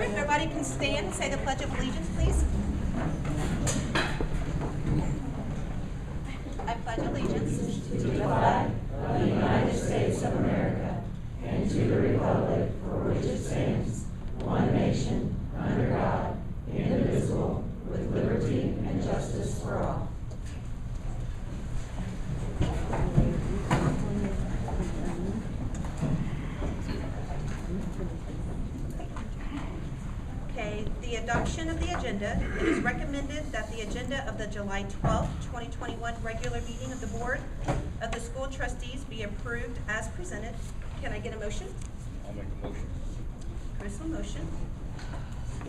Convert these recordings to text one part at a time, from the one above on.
start, if everybody can stand and say the Pledge of Allegiance, please. I pledge allegiance to the flag of the United States of America and to the republic for which it stands, one nation, under God, indivisible, with liberty and justice for all. Okay, the adoption of the agenda. It is recommended that the agenda of the July 12th, 2021 regular meeting of the Board of the School Trustees be approved as presented. Can I get a motion? I'll make a motion. Chris will motion.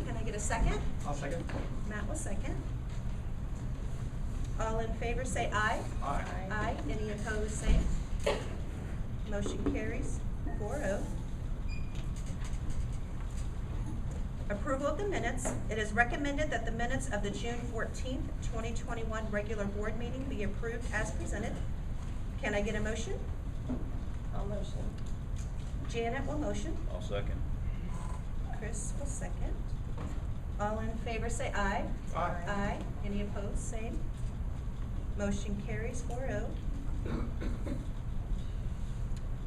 Can I get a second? I'll second. Matt will second. All in favor say aye. Aye. Aye. Any opposed, say. Motion carries 4-0. Approval of the minutes. It is recommended that the minutes of the June 14th, 2021 regular board meeting be approved as presented. Can I get a motion? I'll motion. Janet will motion. I'll second. Chris will second. All in favor say aye. Aye. Aye. Any opposed, same. Motion carries 4-0.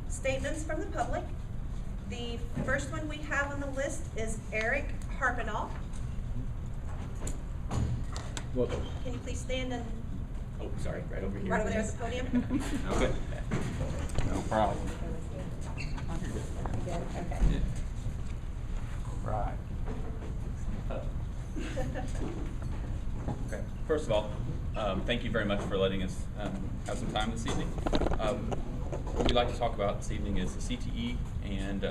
Statements from the public. The first one we have on the list is Eric Harpinall. Welcome. Can you please stand and Oh, sorry, right over here. right over there at the podium? Okay. No problem. Okay. Yeah. Right. Okay. First of all, thank you very much for letting us have some time this evening. What we'd like to talk about this evening is the CTE and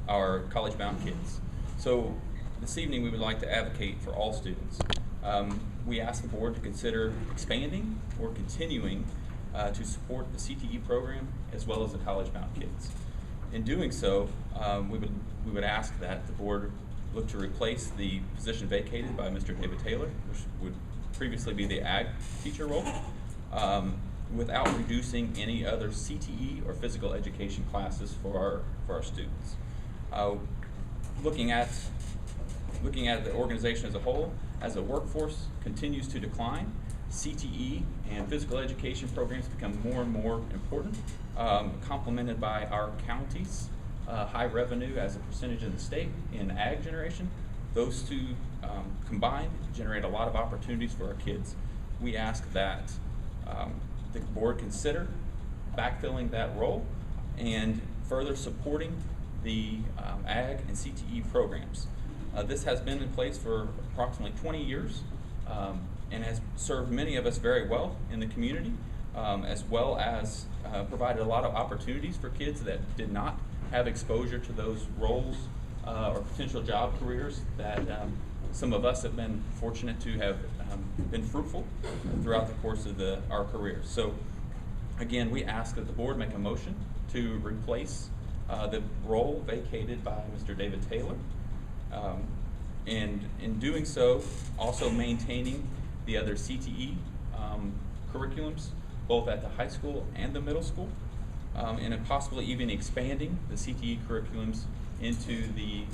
our college-bound kids. So this evening we would like to advocate for all students. We ask the board to consider expanding or continuing to support the CTE program as well as the college-bound kids. In doing so, we would ask that the board look to replace the position vacated by Mr. David Taylor, which would previously be the ag teacher role, without reducing any other CTE or physical education classes for our students. Looking at the organization as a whole, as the workforce continues to decline, CTE and physical education programs become more and more important, complemented by our county's high revenue as a percentage of the state in ag generation. Those two combined generate a lot of opportunities for our kids. We ask that the board consider backfilling that role and further supporting the ag and CTE programs. This has been in place for approximately 20 years and has served many of us very well in the community, as well as provided a lot of opportunities for kids that did not have exposure to those roles or potential job careers that some of us have been fortunate to have been fruitful throughout the course of our careers. So again, we ask that the board make a motion to replace the role vacated by Mr. David Taylor, and in doing so, also maintaining the other CTE curriculums, both at the high school and the middle school, and possibly even expanding the CTE curriculums into the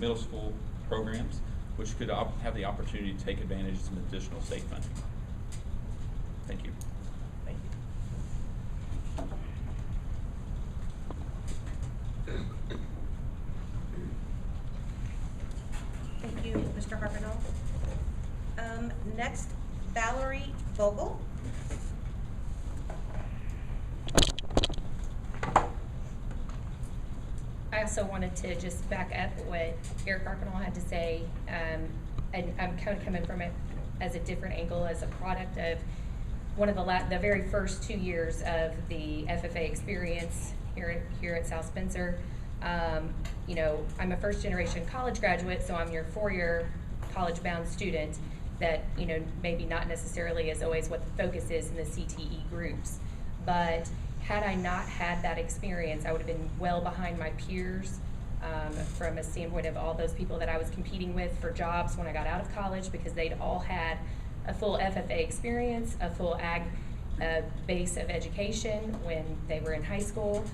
middle school programs, which could have the opportunity to take advantage of some additional state funding. Thank you. Thank you. Thank you, Mr. Harpinall. Next, Valerie Vogel. I also wanted to just back up what Eric Harpinall had to say, and I'm kind of coming from it as a different angle, as a product of one of the very first 2 years of the FFA experience here at South Spencer. You know, I'm a first generation college graduate, so I'm your 4-year college bound student that, you know, maybe not necessarily is always what the focus is in the CTE groups. But had I not had that experience, I would have been well behind my peers from a standpoint of all those people that I was competing with for jobs when I got out of college, because they'd all had a full FFA experience, a full ag base of education when they were in high school.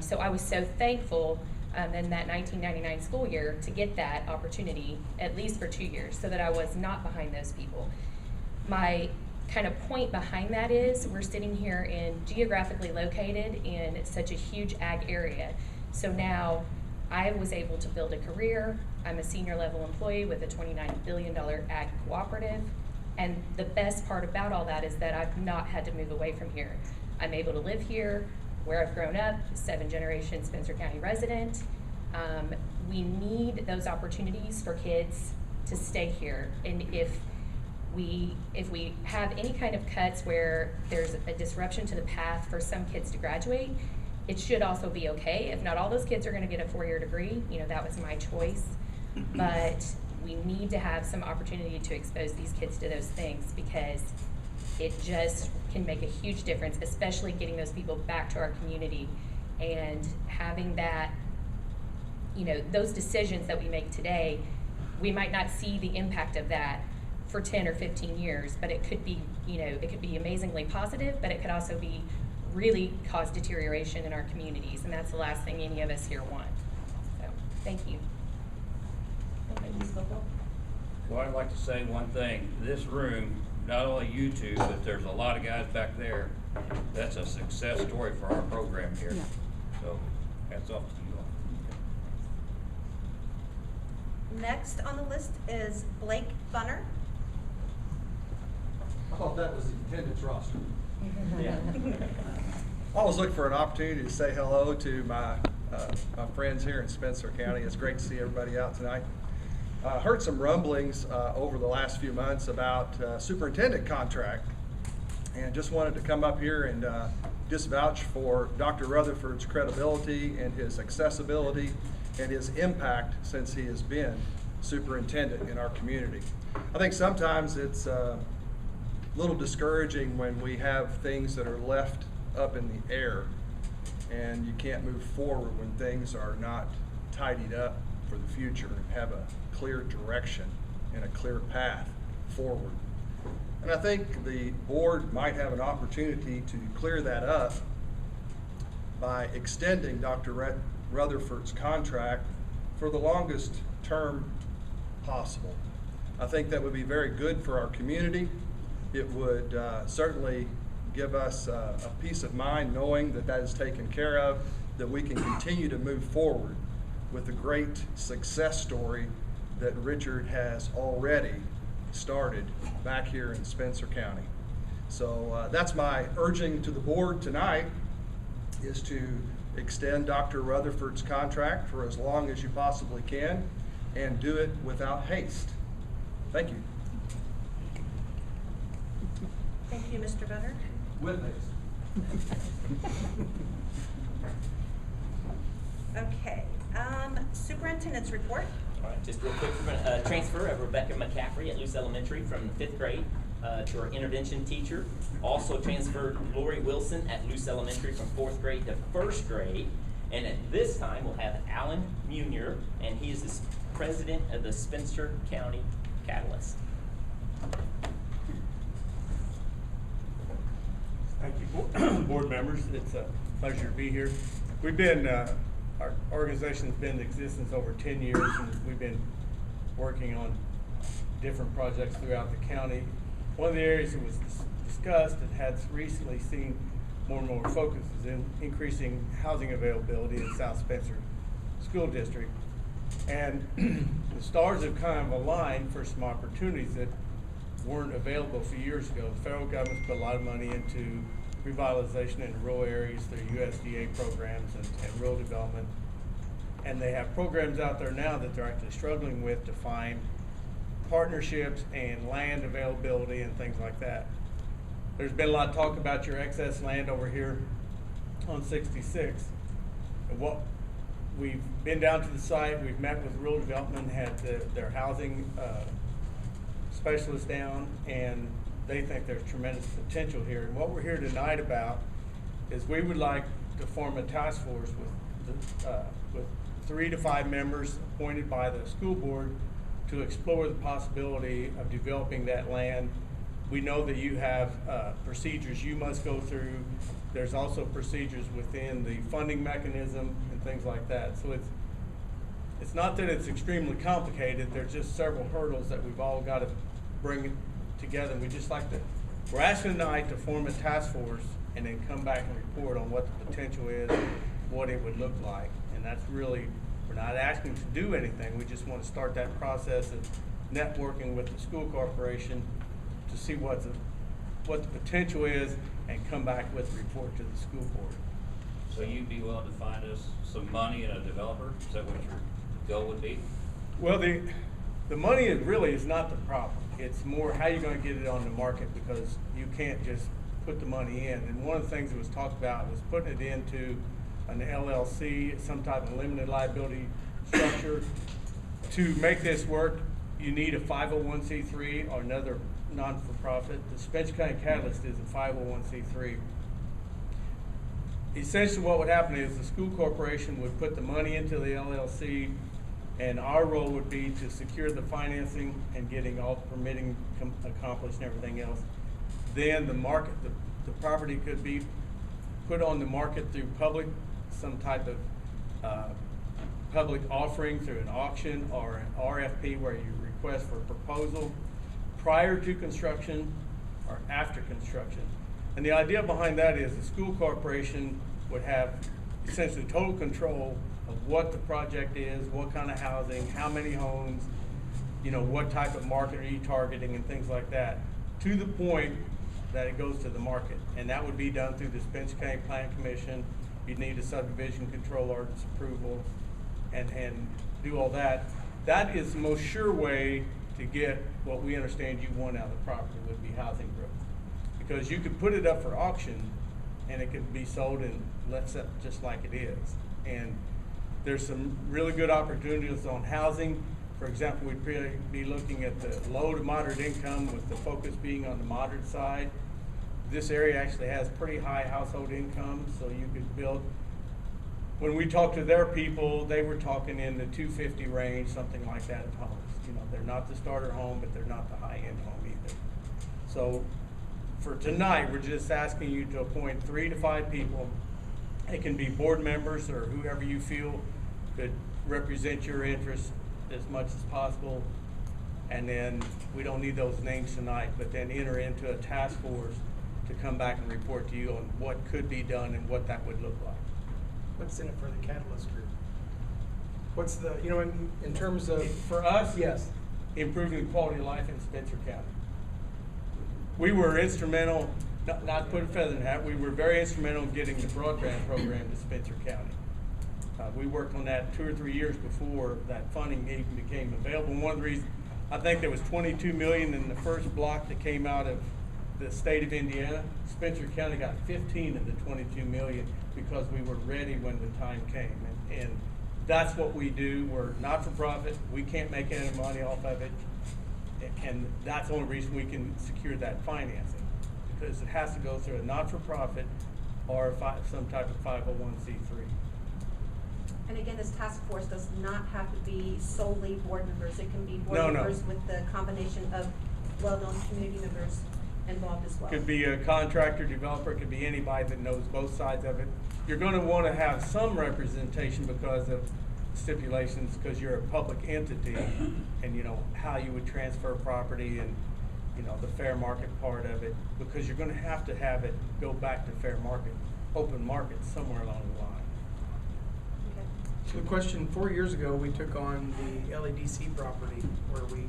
So I was so thankful in that 1999 school year to get that opportunity, at least for 2 years, so that I was not behind those people. My kind of point behind that is we're sitting here in geographically located in such a huge ag area. So now I was able to build a career. I'm a senior level employee with a $29 billion ag cooperative. And the best part about all that is that I've not had to move away from here. I'm able to live here where I've grown up, 7th-generation Spencer County resident. We need those opportunities for kids to stay here. And if we have any kind of cuts where there's a disruption to the path for some kids to graduate, it should also be okay. If not all those kids are gonna get a 4-year degree, that was my choice. But we need to have some opportunity to expose these kids to those things, because it just can make a huge difference, especially getting those people back to our community and having that, those decisions that we make today, we might not see the impact of that for 10 or 15 years, but it could be, it could be amazingly positive, but it could also be really cause deterioration in our communities, and that's the last thing any of us here want. So, thank you. Well, I'd like to say one thing. This room, not only you two, but there's a lot of guys back there. That's a success story for our program here. Yeah. So, hats off to you all. Next on the list is Blake Bunner. I thought that was the attendance roster. Yeah. I was looking for an opportunity to say hello to my friends here in Spencer County. It's great to see everybody out tonight. Heard some rumblings over the last few months about superintendent contract, and just wanted to come up here and just vouch for Dr. Rutherford's credibility and his accessibility and his impact since he has been superintendent in our community. I think sometimes it's a little discouraging when we have things that are left up in the air and you can't move forward when things are not tidied up for the future and have a clear direction and a clear path forward. And I think the board might have an opportunity to clear that up by extending Dr. Rutherford's contract for the longest term possible. I think that would be very good for our community. It would certainly give us a peace of mind knowing that that is taken care of, that we can continue to move forward with the great success story that Richard has already started back here in Spencer County. So that's my urging to the board tonight, is to extend Dr. Rutherford's contract for as long as you possibly can and do it without haste. Thank you. Thank you, Mr. Bunner. With haste. Okay, superintendent's report. All right, just real quick, transfer of Rebecca McCaffrey at Luce Elementary from 5th grade to our intervention teacher. Also transferred Lori Wilson at Luce Elementary from 4th grade to 1st grade. And at this time, we'll have Alan Munier, and he is the president of the Spencer County Catalyst. Thank you, board members. It's a pleasure to be here. We've been, our organization has been in existence over 10 years, and we've been working on different projects throughout the county. One of the areas that was discussed and has recently seen more and more focus is in increasing housing availability in South Spencer School District. And the stars have kind of aligned for some opportunities that weren't available a few years ago. The federal government's put a lot of money into revitalization in rural areas through USDA programs and rural development. And they have programs out there now that they're actually struggling with to find partnerships and land availability and things like that. There's been a lot of talk about your excess land over here on 66. And what we've been down to the site, we've met with rural development, had their housing specialists down, and they think there's tremendous potential here. And what we're here tonight about is we would like to form a task force with 3 to 5 members appointed by the school board to explore the possibility of developing that land. We know that you have procedures you must go through. There's also procedures within the funding mechanism and things like that. So it's not that it's extremely complicated, there's just several hurdles that we've all got to bring together. We're asking tonight to form a task force and then come back and report on what the potential is, what it would look like. And that's really, we're not asking to do anything, we just want to start that process of networking with the school corporation to see what the potential is and come back with a report to the school board. So you'd be willing to find us some money and a developer? Is that what your goal would be? Well, the money is not the problem. It's more how you're going to get it on the market, because you can't just put the money in. And one of the things that was talked about was putting it into an LLC, some type of limited liability structure. To make this work, you need a 501c3 or another non-for-profit. The Spencer County Catalyst is a 501c3. Essentially what would happen is the school corporation would put the money into the LLC, and our role would be to secure the financing and getting all the permitting accomplished and everything else. Then the property could be put on the market through some type of public offering, through an auction or an RFP, where you request for proposal prior to construction or after construction. And the idea behind that is the school corporation would have essentially total control of what the project is, what kind of housing, how many homes, what type of market are you targeting, and things like that, to the point that it goes to the market. And that would be done through the Spencer County Plan Commission. You'd need a subdivision control ordinance approval and do all that. That is the most sure way to get what we understand you want out of the property, would be housing growth. Because you could put it up for auction and it could be sold and let set just like it is. And there's some really good opportunities on housing. For example, we'd be looking at the low to moderate income, with the focus being on the moderate side. This area actually has pretty high household income, so you could build. When we talked to their people, they were talking in the 250 range, something like that of homes. They're not the starter home, but they're not the high-end home either. So for tonight, we're just asking you to appoint 3 to 5 people. It can be board members or whoever you feel could represent your interests as much as possible. And then we don't need those names tonight, but then enter into a task force to come back and report to you on what could be done and what that would look like. What's in it for the Catalyst Group? What's the, in terms of... For us, yes, improving the quality of life in Spencer County. We were instrumental, not to put a feather in the hat, we were very instrumental in getting the broadband program to Spencer County. We worked on that 2 or 3 years before that funding even became available. And one of the reasons, I think there was $22 million in the first block that came out of the state of Indiana. Spencer County got 15 of the $22 million because we were ready when the time came. And that's what we do. We're not-for-profit. We can't make any money off of it. And that's the only reason we can secure that financing, because it has to go through a not-for-profit or some type of 501c3. And again, this task force does not have to be solely board members. It can be board No. members with the combination of well-known community members involved as well. Could be a contractor, developer, it could be anybody that knows both sides of it. You're going to want to have some representation because of stipulations, because you're a public entity, and how you would transfer property, and the fair market part of it, because you're going to have it go back to fair market, open market somewhere along the line. so the question, 4 years ago, we took on the LADC property where we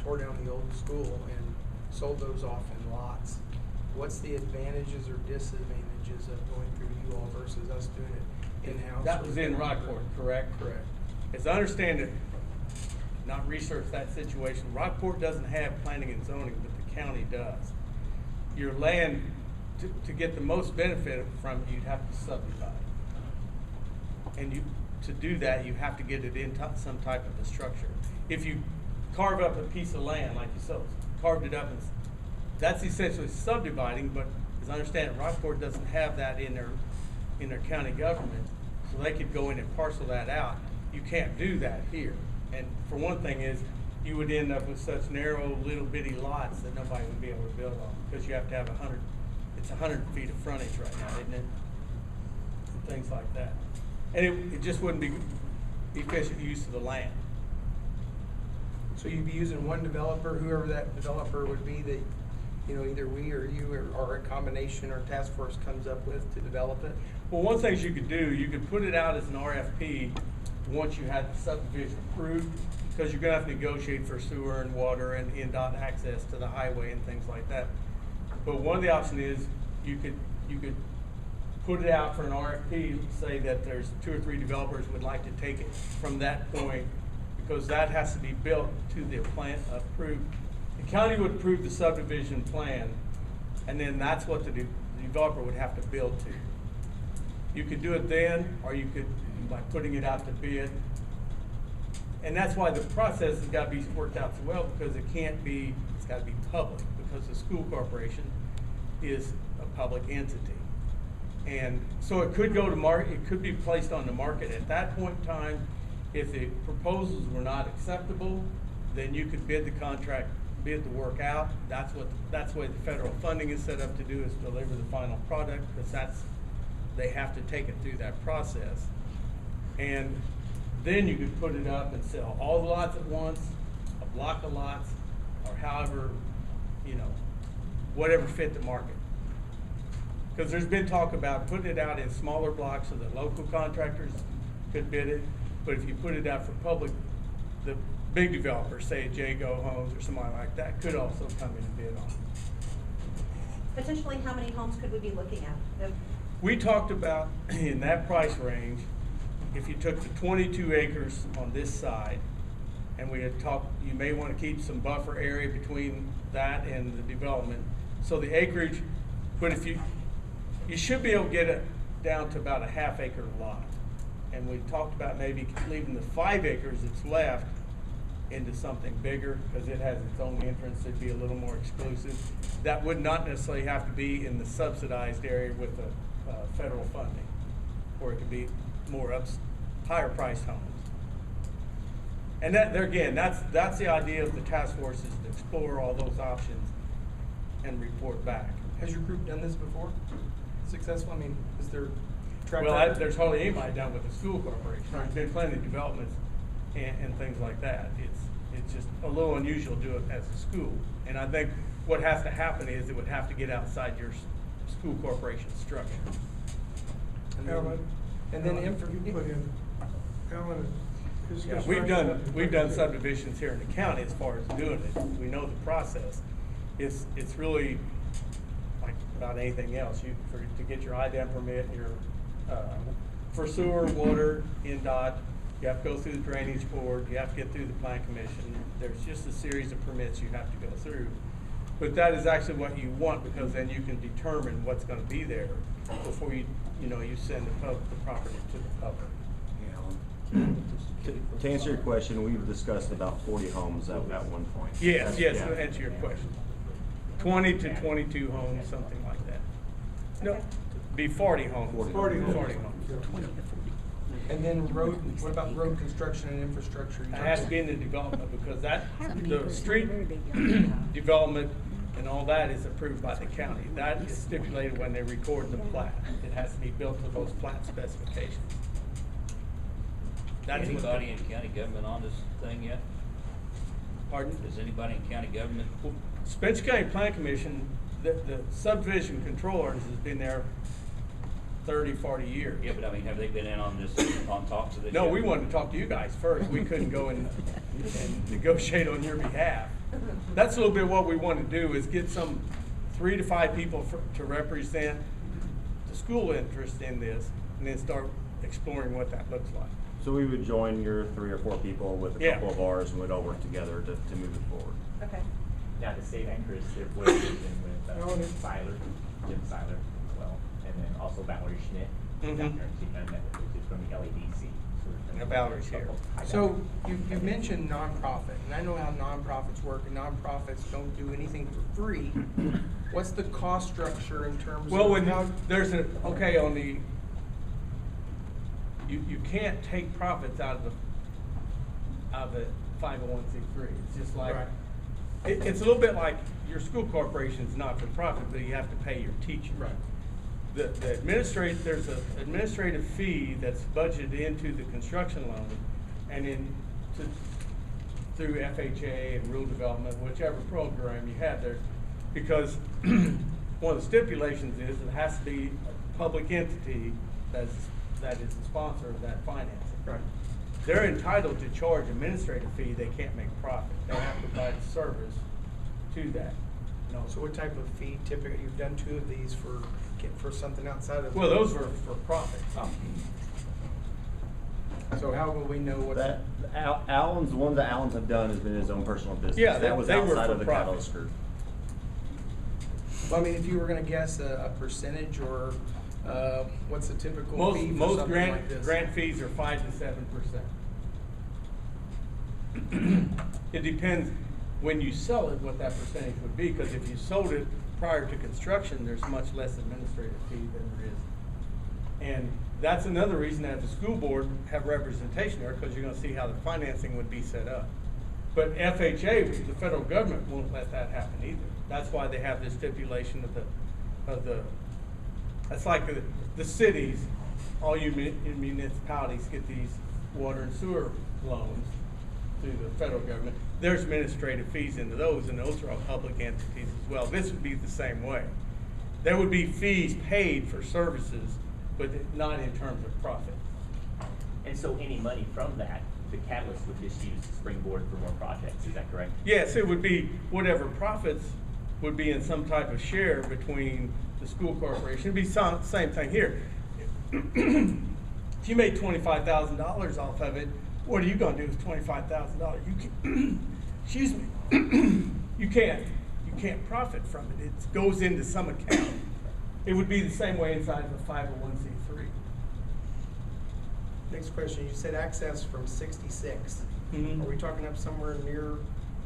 tore down the old school and sold those off in lots. What's the advantages or disadvantages of going through you all versus us doing it in-house? That was in Rockport, correct? Correct. As I understand it, not researched that situation, Rockport doesn't have planning and zoning, but the county does. Your land, to get the most benefit from it, you'd have to subdivide. And to do that, you have to get it in some type of a structure. If you carve up a piece of land, like you carved it up, and that's essentially subdividing, but as I understand it, Rockport doesn't have that in their county government, so they could go in and parcel that out. You can't do that here. And for one thing is, you would end up with such narrow little bitty lots that nobody would be able to build on, because you have to have 100 feet of frontage right now, isn't it? And things like that. And it just wouldn't be, efficient use of the land. So you'd be using one developer, whoever that developer would be that, you know, either we or you or a combination or task force comes up with to develop it? Well, one thing you could do, you could put it out as an RFP once you had the subdivision approved, because you're gonna have to negotiate for sewer and water and NDOT access to the highway and things like that. But one of the options is, you could put it out for an RFP, say that there's 2 or 3 developers would like to take it from that point, because that has to be built to the plan approved. The county would approve the subdivision plan, and then that's what the developer would have to build to. You could do it then, or you could, by putting it out to bid. And that's why the process has got to be worked out so well, because it can't be, it's got to be public, because the school corporation is a public entity. And so it could go to market, it could be placed on the market at that point in time. If the proposals were not acceptable, then you could bid the contract, bid the work out. That's what the federal funding is set up to do, is deliver the final product, because they have to take it through that process. And then you could put it up and sell all the lots at once, a block of lots, or however, you know, whatever fit the market. Because there's been talk about putting it out in smaller blocks so that local contractors could bid it. But if you put it out for public, the big developers, say Jago Homes or somebody like that, could also come in and bid on it. Potentially, how many homes could we be looking at? We talked about, in that price range, if you took the 22 acres on this side, and we had talked, you may want to keep some buffer area between that and the development. So the acreage, but if you should be able to get it down to about a ½ acre lot. And we talked about maybe leaving the 5 acres that's left into something bigger, because it has its own entrance. It'd be a little more exclusive. That would not necessarily have to be in the subsidized area with the federal funding, or it could be more higher priced homes. And that, there again, that's the idea of the task force, is to explore all those options and report back. Has your group done this before? Successful? I mean, is there track Well, record? there's hardly anybody done with the school corporation. There's been plenty of developments and things like that. It's just a little unusual to do it as a school. And I think what has to happen is it would have to get outside your school corporation structure. And then Yeah, we've done subdivisions here in the county as far as doing it. We know the process. It's really like about anything else. To get your IDEM permit, for sewer, water, NDOT, you have to go through the drainage board, you have to get through the plan commission. There's just a series of permits you have to go through. But that is actually what you want, because then you can determine what's going to be there before you send the property to the public. To answer your question, we've discussed about 40 homes at one point. Yes, Yeah. to answer your question. 20 to 22 homes, something like that. No, be 40 homes. 40 homes. And then what about road construction and infrastructure? It has to be in the development, because the street development and all that is approved by the county. That is stipulated when they record the plat. It has to be built to those plat specifications. That's what Anybody in county government on this thing yet? Pardon? Is anybody in county government? Well, Spencer County Plan Commission, the subdivision controllers has been there 30, 40 years. Yeah, but I mean, have they been in on talks of this? No, yet? we wanted to talk to you guys first. We couldn't go and negotiate on your behalf. That's a little bit what we want to do, is get some 3 to 5 people to represent the school interest in this, and then start exploring what that looks like. So we would join your 3 or 4 people with a Yeah. couple of ours, and we'd all work together to move it forward. Okay. Now, to say that, Chris, there was with Jim Seiler as well, and then also Valerie Schmidt down there, she met with, which is from the LEDC. Yeah, Valerie's here. So you mentioned nonprofit, and I know how nonprofits work, and nonprofits don't do anything for free. What's the cost structure in terms Well, of when how? there's on the, you can't take profits out of the 501c3. It's just like, Right. it's a little bit like your school corporation's not for profit, but you have to pay your teachers. Right. There's an administrative fee that's budgeted into the construction loan and through FHA and rural development, whichever program you have there, because one of the stipulations is it has to be a public entity that is the sponsor of that financing. Right. They're entitled to charge administrative fee, they can't make profit. They have to provide a service to that. No. So what type of fee typically, you've done 2 of these for something outside of? Well, those were for profit. So how will we know what? That, Allen's, the one that Allen's have done has been his own personal business. Yeah, That was they were outside for of the profit. catalyst group. Well, I mean, if you were gonna guess a percentage or, what's the typical fee for Most something like this? grant fees are 5 to 7%. It depends when you sell it, what that percentage would be, because if you sold it prior to construction, there's much less administrative fee than there is. And that's another reason that the school board have representation there, because you're gonna see how the financing would be set up. But FHA, the federal government won't let that happen either. That's why they have this stipulation of the, that's like the cities, all you municipalities get these water and sewer loans through the federal government. There's administrative fees into those, and those are all public entities as well. This would be the same way. There would be fees paid for services, but not in terms of profit. And so any money from that, the catalyst would just use to springboard for more projects, is that correct? Yes, it would be whatever profits would be in some type of share between the school corporation. It'd be same thing here. If you made $25,000 off of it, what are you gonna do with $25,000? You can, excuse me, you can't profit from it. It goes into some account. It would be the same way inside of a 501c3. Next question, you said access from 66. Mhm. Are we talking up somewhere near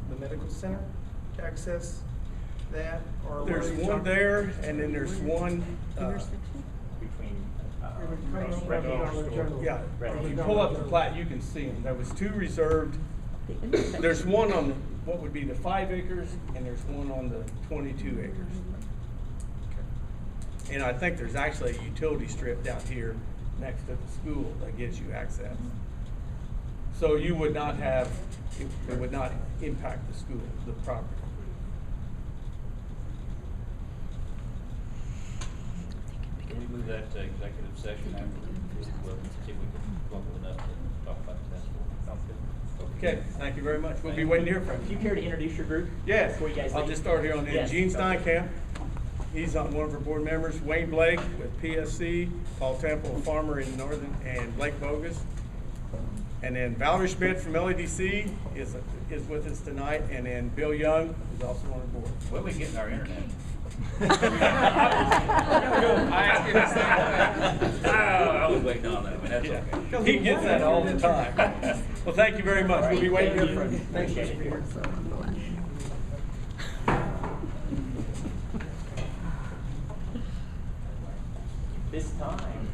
the medical center to access that? Or what There's are you one talking- there, and then there's one, Between, yeah, if you pull up the plat, you can see them. There was 2 reserved. There's one on what would be the 5 acres, and there's one on the 22 acres. And I think there's actually a utility strip down here next to the school that gives you access. So you would not have, it would not impact the school, the property. Can we move that to executive session after? We'll see if we can come up with enough to talk about that. sounds good. Okay, thank you very much. We'll be waiting to hear from Do you. you care to introduce your group? Yes, Before you guys I'll leave? just start here on the end. Yes. Gene Steinkamp, he's on one of our board members. Wayne Blake with PSC, Paul Temple, farmer in Northern, and Blake Bogus. And then Valerie Schmidt from LEDC is with us tonight, and then Bill Young is also on the board. Where are we getting our internet? I asked you the same thing. I was waiting on that, but that's Yeah. okay. He gets that all the time. Well, thank you very much. We'll be waiting to hear from you. Appreciate it. This time,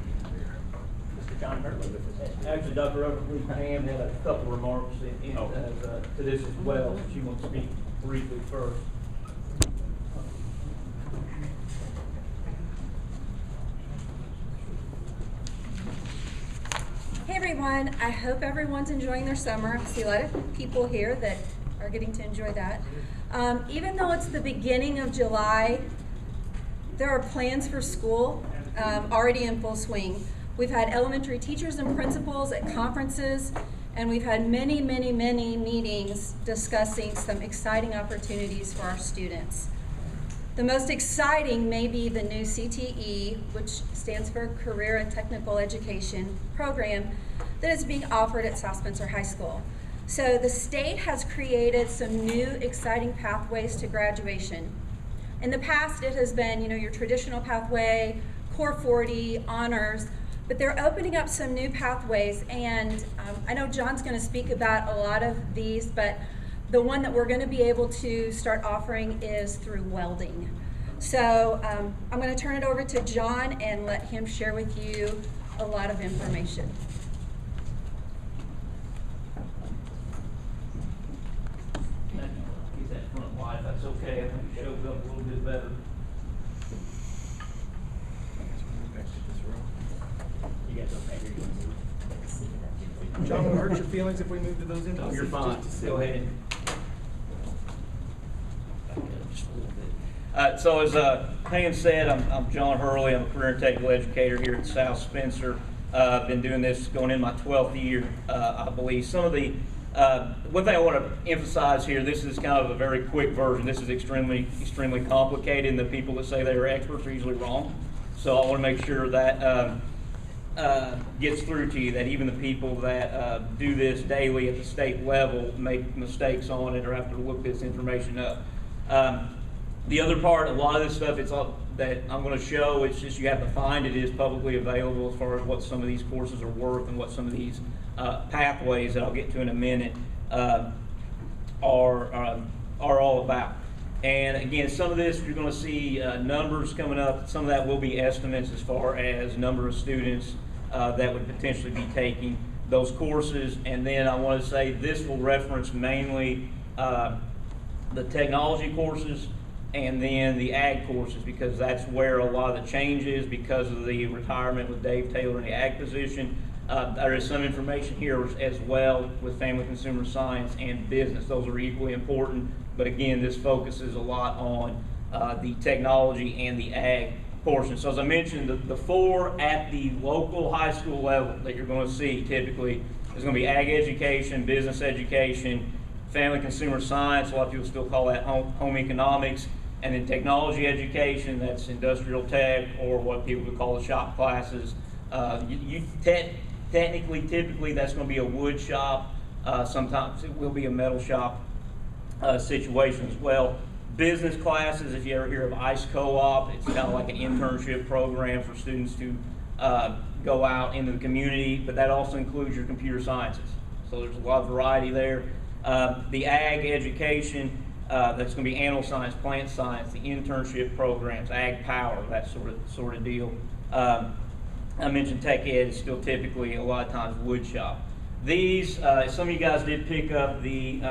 Mr. John Hurley. Actually, Dr. Rutherford Pam had a couple remarks to this as well. She wants to speak briefly first. Hey everyone, I hope everyone's enjoying their summer. I see a lot of people here that are getting to enjoy that. Even though it's the beginning of July, there are plans for school already in full swing. We've had elementary teachers and principals at conferences, and we've had many, many, many meetings discussing some exciting opportunities for our students. The most exciting may be the new CTE, which stands for Career and Technical Education program, that is being offered at South Spencer High School. So the state has created some new exciting pathways to graduation. In the past, it has been, your traditional pathway, Core 40, honors, but they're opening up some new pathways, and I know John's going to speak about a lot of these, but the one that we're going to be able to start offering is through welding. So I'm going to turn it over to John and let him share with you a lot of information. Get that front wide, that's okay. I think it shows up a little bit better. You guys okay? You're doing John, will it hurt your feelings if we move to those ends? No, you're fine. Go ahead. So as Pam said, I'm John Hurley. I'm a career and technical educator here at South Spencer. I've been doing this going in my 12th year, I believe. Some of the one thing I want to emphasize here, this is kind of a very quick version. This is extremely complicated, and the people that say they are experts are usually wrong. So I want to make sure that gets through to you, that even the people that do this daily at the state level make mistakes on it or have to look this information up. The other part, a lot of this stuff, it's all that I'm going to show. It's just you have to find it is publicly available as far as what some of these courses are worth and what some of these pathways that I'll get to in a minute are all about. And again, some of this you're going to see numbers coming up. Some of that will be estimates as far as number of students that would potentially be taking those courses. And then I want to say this will reference mainly the technology courses and then the ag courses, because that's where a lot of the change is because of the retirement with Dave Taylor in the ag position. There is some information here as well with family consumer science and business. Those are equally important, but again, this focuses a lot on the technology and the ag portion. So as I mentioned, the four at the local high school level that you're going to see typically is going to be ag education, business education, family consumer science, a lot of people still call that home economics, and then technology education, that's industrial tech, or what people would call the shop classes. Technically, typically, that's going to be a wood shop. Sometimes it will be a metal shop situation as well. Business classes, if you ever hear of ICE Co-op, it's kind of like an internship program for students to go out into the community, but that also includes your computer sciences. So there's a lot of variety there. The ag education, that's going to be animal science, plant science, the internship programs, ag power, that sort of deal. I mentioned tech ed is still typically a lot of times wood shop. These, some of you guys did pick up the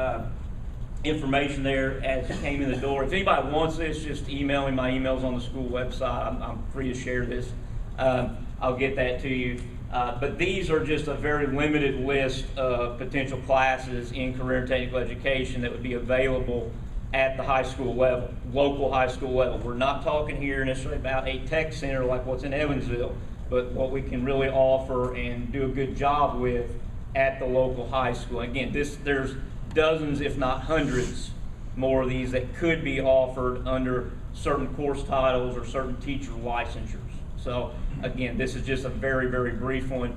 information there as it came in the door. If anybody wants this, just email me. My email's on the school website. I'm free to share this. I'll get that to you. But these are just a very limited list of potential classes in career and technical education that would be available at the high school level, local high school level. We're not talking here necessarily about a tech center like what's in Evansville, but what we can really offer and do a good job with at the local high school. Again, there's dozens, if not hundreds, more of these that could be offered under certain course titles or certain teacher licensures. So again, this is just a very, very brief one.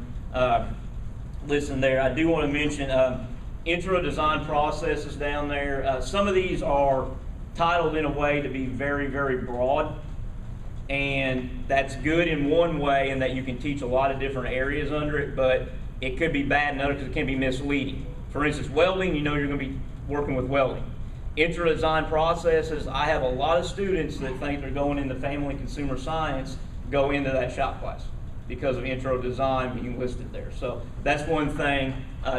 Listen there, I do want to mention intro design processes down there. Some of these are titled in a way to be very, very broad. And that's good in one way in that you can teach a lot of different areas under it, but it could be bad in others because it can be misleading. For instance, welding, you know you're going to be working with welding. Intro design processes, I have a lot of students that think they're going into family consumer science go into that shop class because of intro design being listed there. So that's one thing.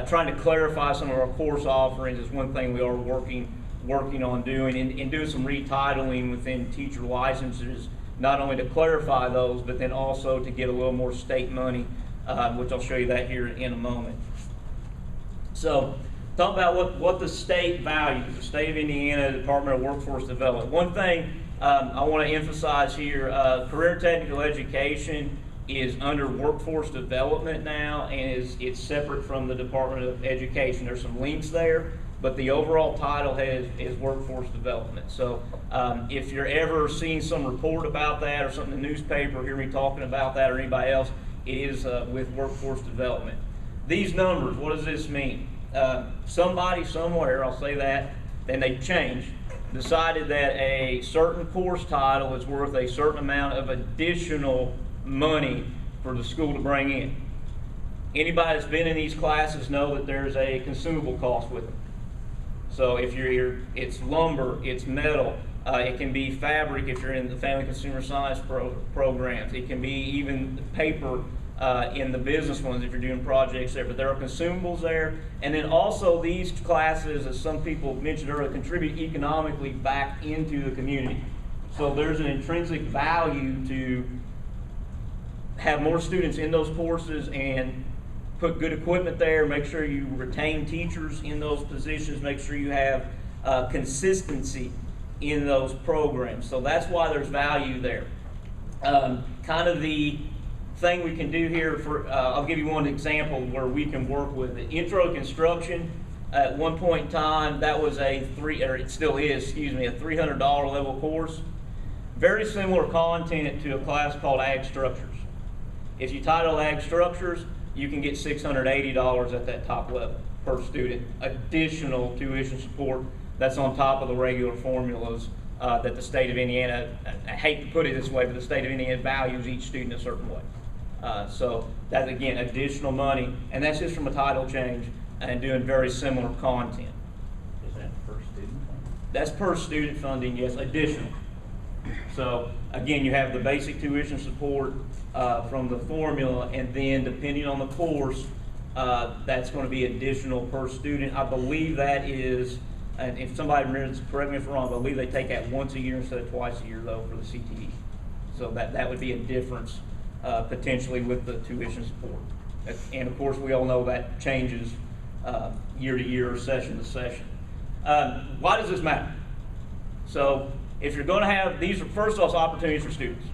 Trying to clarify some of our course offerings is one thing we are working on doing, and doing some retitling within teacher licenses, not only to clarify those, but then also to get a little more state money, which I'll show you that here in a moment. So, talk about what the state values, the state of Indiana Department of Workforce Development. One thing I want to emphasize here, career technical education is under workforce development now, and it's separate from the Department of Education. There's some links there, but the overall title is workforce development. So if you're ever seeing some report about that or something in the newspaper, or hear me talking about that or anybody else, it is with workforce development. These numbers, what does this mean? Somebody somewhere, I'll say that, and they've changed, decided that a certain course title is worth a certain amount of additional money for the school to bring in. Anybody that's been in these classes know that there's a consumable cost with them. So if you're here, it's lumber, it's metal, it can be fabric if you're in the family consumer science programs. It can be even paper in the business ones if you're doing projects there. But there are consumables there. And then also these classes, as some people mentioned earlier, contribute economically back into the community. So there's an intrinsic value to have more students in those courses and put good equipment there, make sure you retain teachers in those positions, make sure you have consistency in those programs. So that's why there's value there. Kind of the thing we can do here for, I'll give you one example where we can work with it. Intro to construction, at one point in time, that was it still is, a $300 level course. Very similar content to a class called Ag Structures. If you title Ag Structures, you can get $680 at that top level per student. Additional tuition support that's on top of the regular formulas that the state of Indiana, I hate to put it this way, but the state of Indiana values each student a certain way. So that's, again, additional money, and that's just from a title change and doing very similar content. Is that per student funding? That's per student funding, yes, additional. So again, you have the basic tuition support from the formula, and then depending on the course, that's going to be additional per student. I believe that is, and if somebody remembers, correct me if I'm wrong, I believe they take that once a year instead of twice a year though for the CTE. So that would be a difference potentially with the tuition support. And of course, we all know that changes year to year or session to session. Why does this matter? So if you're going to have, these are first off opportunities for students.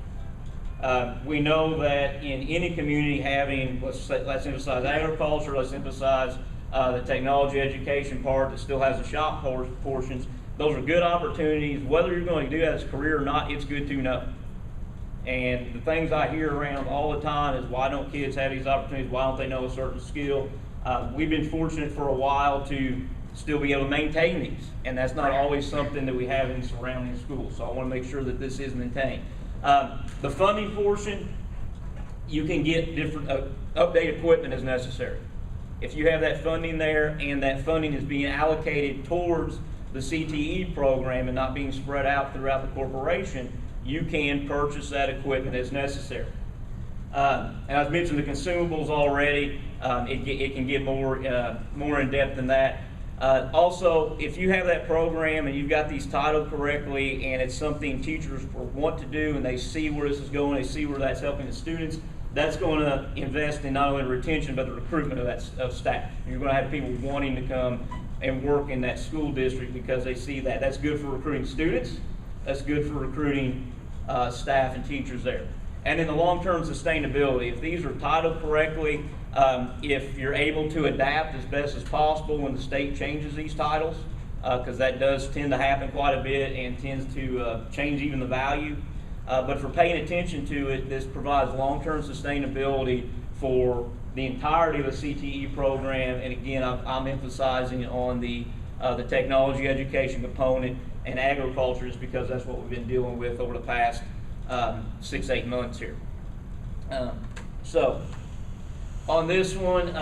We know that in any community having, let's emphasize agriculture, let's emphasize the technology education part that still has the shop portions. Those are good opportunities. Whether you're going to do that as a career or not, it's good to know. And the things I hear around all the time is, why don't kids have these opportunities? Why don't they know a certain skill? We've been fortunate for a while to still be able to maintain these, and that's not always something that we have in surrounding schools. So I want to make sure that this is maintained. The funding portion, you can get different updated equipment as necessary. If you have that funding there and that funding is being allocated towards the CTE program and not being spread out throughout the corporation, you can purchase that equipment as necessary. And I've mentioned the consumables already. It can get more in depth than that. Also, if you have that program and you've got these titled correctly and it's something teachers want to do and they see where this is going, they see where that's helping the students, that's going to invest in not only retention but the recruitment of staff. You're going to have people wanting to come and work in that school district because they see that. That's good for recruiting students. That's good for recruiting staff and teachers there. And in the long-term sustainability, if these are titled correctly, if you're able to adapt as best as possible when the state changes these titles, because that does tend to happen quite a bit and tends to change even the value. But for paying attention to it, this provides long-term sustainability for the entirety of the CTE program. And again, I'm emphasizing on the technology education component and agriculture, is because that's what we've been dealing with over the past 6-8 months here. So on this one,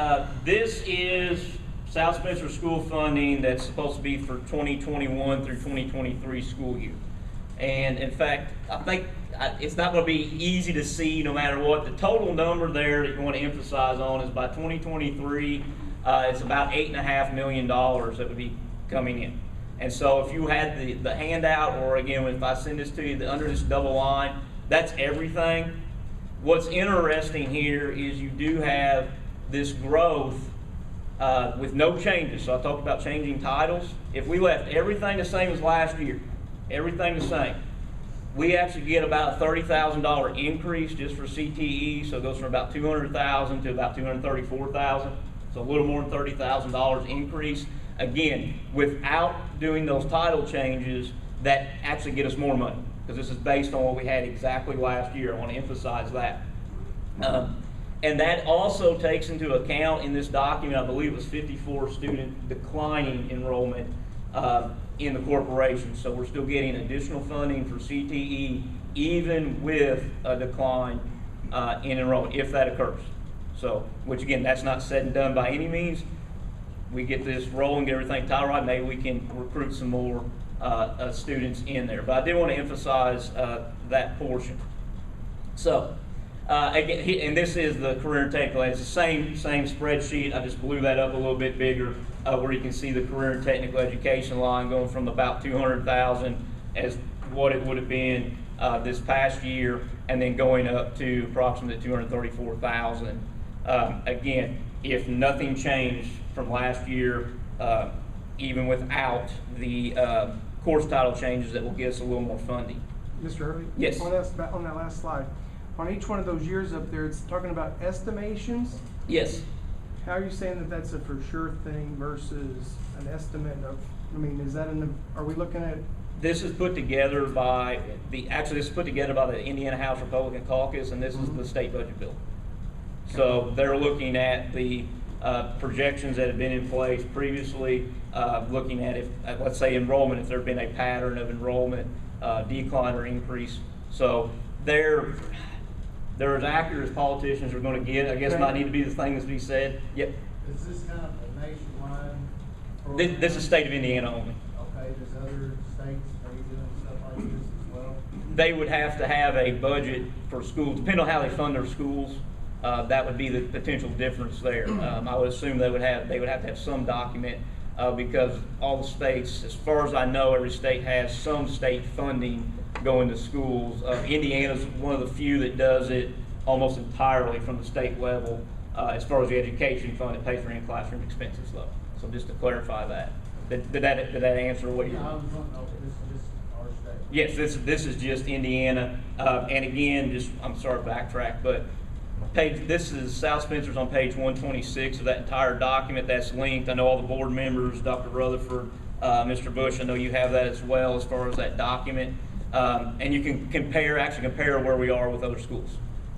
this is South Spencer school funding that's supposed to be for 2021 through 2023 school year. And in fact, I think it's not going to be easy to see no matter what. The total number there that you want to emphasize on is by 2023, it's about $8.5 million that would be coming in. And so if you had the handout, or again, if I send this to you under this double line, that's everything. What's interesting here is you do have this growth with no changes. So I talked about changing titles. If we left everything the same as last year, everything the same, we actually get about a $30,000 increase just for CTE. So it goes from about $200,000 to about $234,000. So a little more than $30,000 increase. Again, without doing those title changes, that actually get us more money, because this is based on what we had exactly last year. I want to emphasize that. And that also takes into account in this document, I believe it was 54 student declining enrollment in the corporation. So we're still getting additional funding for CTE, even with a decline in enrollment, if that occurs. So, which again, that's not said and done by any means. We get this rolling, get everything tied right, maybe we can recruit some more students in there. But I did want to emphasize that portion. So, again, and this is the career and technical. It's the same spreadsheet. I just blew that up a little bit bigger, where you can see the career and technical education line going from about $200,000 as what it would have been this past year, and then going up to approximately $234,000 Again, if nothing changed from last year, even without the course title changes, that will give us a little more funding. Mr. Hurley? Yes. On that last slide, on each one of those years up there, it's talking about estimations. Yes. How are you saying that that's a for sure thing versus an estimate of, I mean, is that are we looking at? This is put together by this is put together by the Indiana House Republican Caucus, and this is the state budget bill. So they're looking at the projections that have been in place previously, looking at if, let's say enrollment, if there's been a pattern of enrollment decline or increase. So they're as accurate as politicians are going to get. I guess might need to be the thing that's be said. Yep. Is this kind of a nationwide program? This is state of Indiana only. Okay, does other states, are you doing stuff like this as well? They would have to have a budget for schools, depending on how they fund their schools. That would be the potential difference there. I would assume they would have to have some document because all the states, as far as I know, every state has some state funding going to schools. Indiana's one of the few that does it almost entirely from the state level. As far as the education fund, it pays for any classroom expenses though. So just to clarify that. Did that answer what you? I was wondering, this is just our state. Yes, this is just Indiana. And again, I'm sorry to backtrack, but this is South Spencer's on page 126 of that entire document that's linked. I know all the board members, Dr. Rutherford, Mr. Bush, I know you have that as well as far as that document. And you can compare where we are with other schools.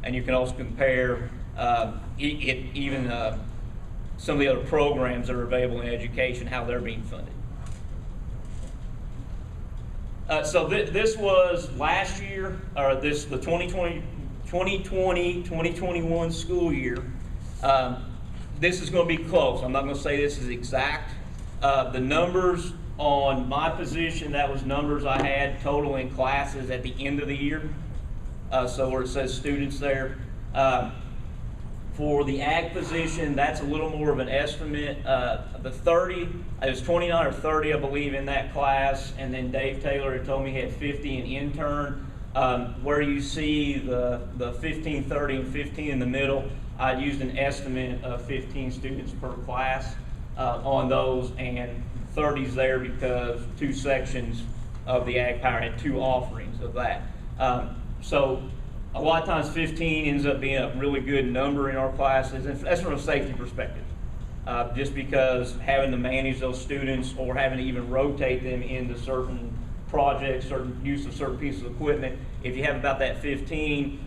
And you can also compare even some of the other programs that are available in education, how they're being funded. So this was last year, or the 2020-2021 school year. This is going to be close. I'm not going to say this is exact. The numbers on my position, that was numbers I had total in classes at the end of the year. So where it says students there. For the ag position, that's a little more of an estimate. The 30, it was 29 or 30, I believe, in that class. And then Dave Taylor had told me he had 50 in intern. Where you see the 15, 30, and 15 in the middle, I'd used an estimate of 15 students per class on those, and 30's there because 2 sections of the ag power had 2 offerings of that. So a lot of times 15 ends up being a really good number in our classes, and that's from a safety perspective. Just because having to manage those students or having to even rotate them into certain projects, certain use of certain pieces of equipment, if you have about that 15,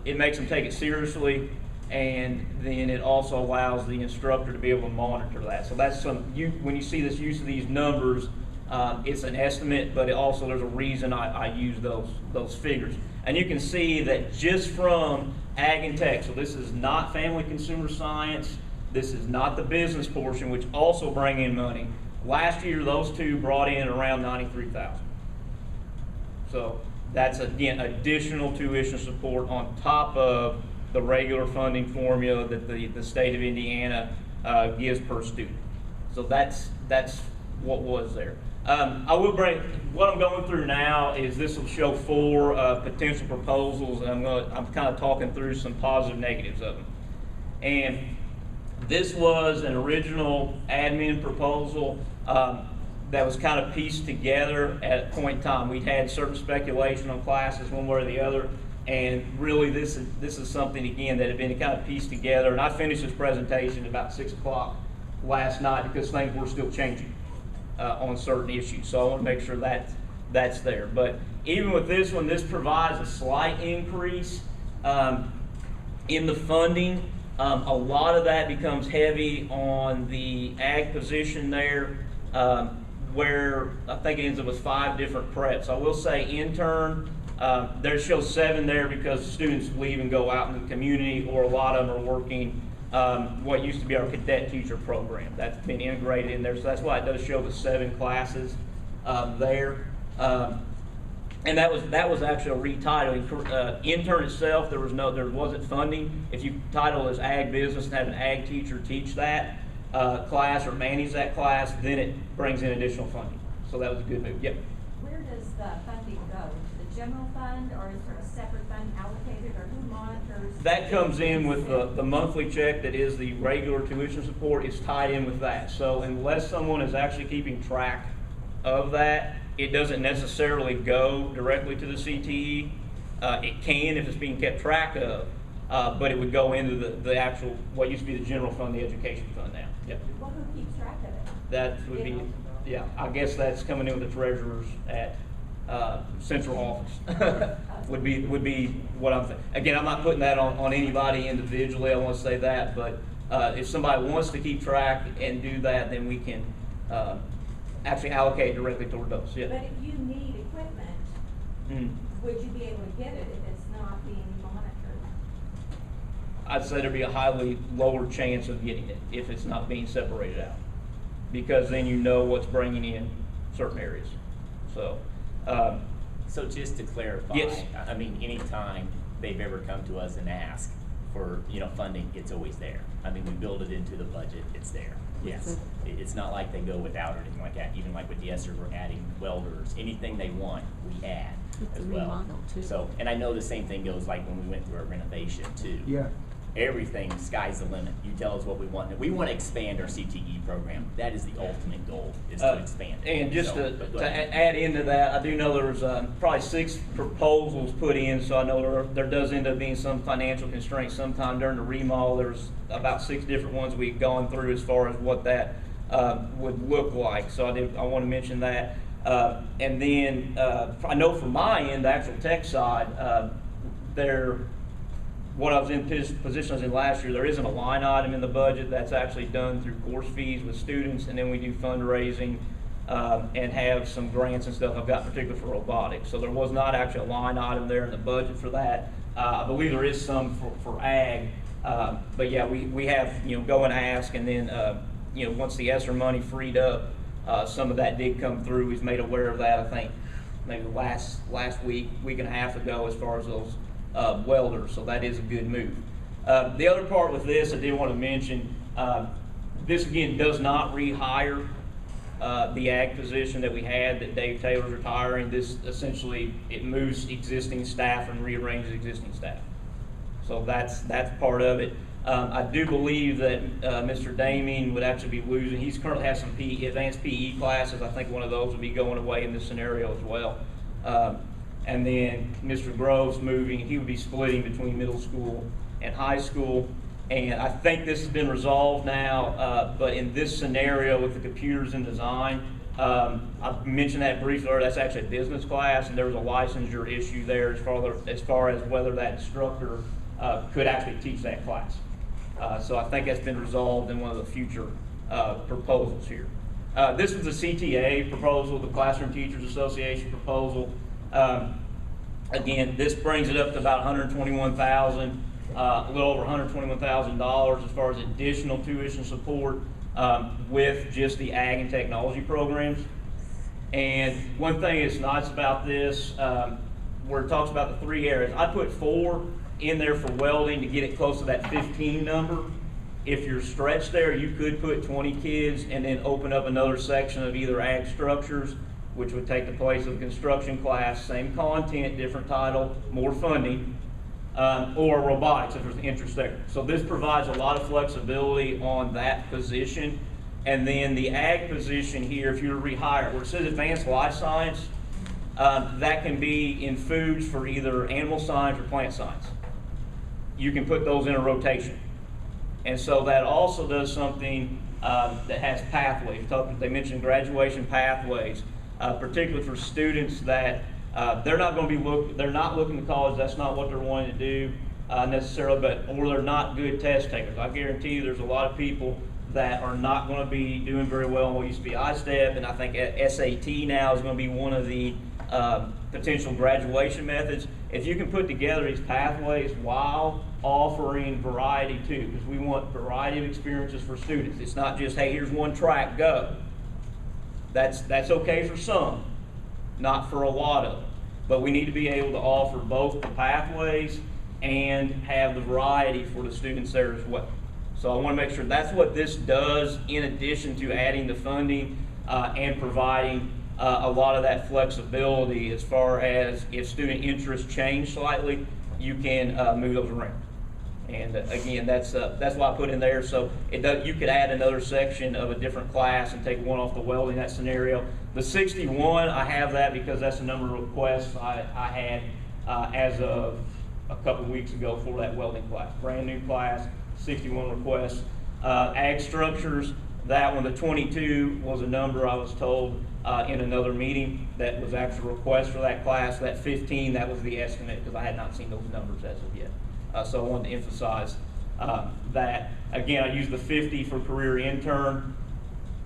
it makes them take it seriously, and then it also allows the instructor to be able to monitor that. So that's when you see this use of these numbers, it's an estimate, but there's a reason I use those figures. And you can see that just from ag and tech, so this is not family consumer science, this is not the business portion, which also bring in money. Last year, those 2 brought in around $93,000. So that's, again, additional tuition support on top of the regular funding formula that the state of Indiana gives per student. So that's what was there. I will bring, what I'm going through now is this will show 4 potential proposals, and I'm kind of talking through some positive negatives of them. And this was an original admin proposal that was kind of pieced together at a point in time. We'd had certain speculation on classes one way or the other, and really this is something, again, that had been kind of pieced together. And I finished this presentation at about 6 o'clock last night because things were still changing on certain issues. So I want to make sure that's there. But even with this one, this provides a slight increase in the funding. A lot of that becomes heavy on the ag position there, where I think it ends up with 5 different preps. I will say intern, there shows 7 there because students leave and go out in the community, or a lot of them are working what used to be our cadet teacher program. That's been integrated in there, so that's why it does show the 7 classes there. And that was actually a retitling. Intern itself, there wasn't funding. If you title as ag business and have an ag teacher teach that class or manage that class, then it brings in additional funding. So that was a good move. Yep. Where does the funding go? The general fund, or is there a separate fund allocated, or who monitors? That comes in with the monthly check that is the regular tuition support. It's tied in with that. So unless someone is actually keeping track of that, it doesn't necessarily go directly to the CTE. It can if it's being kept track of, but it would go into the actual, what used to be the general fund, the education fund now. Yep. Well, who keeps track of it? That would be, yeah, I guess that's coming in with the treasurers at central office. would be what I'm thinking. Again, I'm not putting that on anybody individually, I want to say that, but if somebody wants to keep track and do that, then we can actually allocate directly toward those. Yeah. But if you need equipment, would you be able to get it if it's not being monitored? I'd say there'd be a highly lower chance of getting it if it's not being separated out, because then you know what's bringing in certain areas. So, So just to clarify, yes. I mean, anytime they've ever come to us and asked for, funding, it's always there. I mean, we build it into the budget, it's there. Yes, it's not like they go without or anything like that. Even like with Yeser, we're adding welders, anything they want, we add as well. So, and I know the same thing goes like when we went through our renovation too. Yeah. Everything, sky's the limit. You tell us what we want. If we want to expand our CTE program, that is the ultimate goal, is to expand it. And just So, to but go ahead. add into that, I do know there was probably 6 proposals put in, so I know there does end up being some financial constraints. Sometime during the remodel, there's about 6 different ones we've gone through as far as what that would look like. So I want to mention that. And then I know from my end, the actual tech side, what I was in position I was in last year, there isn't a line item in the budget that's actually done through course fees with students, and then we do fundraising and have some grants and stuff I've got particularly for robotics. So there was not actually a line item there in the budget for that. I believe there is some for ag, but yeah, we have, go and ask, and then once the ESSER money freed up, some of that did come through. We've made aware of that, I think, maybe last week and a half ago, as far as those welders, so that is a good move. The other part with this, I did want to mention, this again does not rehire the ag position that we had that Dave Taylor's retiring. This essentially, it moves existing staff and rearranges existing staff. So that's part of it. I do believe that Mr. Damien would actually be losing. He's currently has some advanced PE classes. I think one of those would be going away in this scenario as well. And then Mr. Grove's moving, he would be splitting between middle school and high school. And I think this has been resolved now, but in this scenario with the computers in design, I mentioned that briefly earlier, that's actually a business class, and there was a licensure issue there as far as whether that instructor could actually teach that class. So I think that's been resolved in one of the future proposals here. This was the CTA proposal, the Classroom Teachers Association proposal. Again, this brings it up to about $121,000, a little over $121,000 as far as additional tuition support with just the ag and technology programs. And one thing that's nice about this, where it talks about the 3 areas, I put 4 in there for welding to get it close to that 15 number. If you're stretched there, you could put 20 kids and then open up another section of either ag structures, which would take the place of the construction class, same content, different title, more funding, or robotics if there's interest there. So this provides a lot of flexibility on that position. And then the ag position here, if you were to rehire, where it says advanced life science, that can be in foods for either animal science or plant science. You can put those in a rotation. And so that also does something that has pathways. They mentioned graduation pathways, particularly for students that they're not going to be they're not looking to college. That's not what they're wanting to do necessarily, or they're not good test takers. I guarantee you, there's a lot of people that are not going to be doing very well in what used to be I-STEP, and I think SAT now is going to be one of the potential graduation methods. If you can put together these pathways while offering variety too, because we want variety of experiences for students. It's not just, hey, here's one track, go. That's okay for some, not for a lot of them. But we need to be able to offer both the pathways and have the variety for the students there as well. So I want to make sure that's what this does, in addition to adding the funding and providing a lot of that flexibility as far as if student interests change slightly, you can move those around. And again, that's why I put in there. So you could add another section of a different class and take one off the welding, that scenario. The 61, I have that because that's the number of requests I had as of a couple of weeks ago for that welding class. Brand new class, 61 requests. Ag structures, that one, the 22 was a number I was told in another meeting that was actual request for that class. That 15, that was the estimate because I had not seen those numbers as of yet. So I wanted to emphasize that. Again, I used the 50 for career intern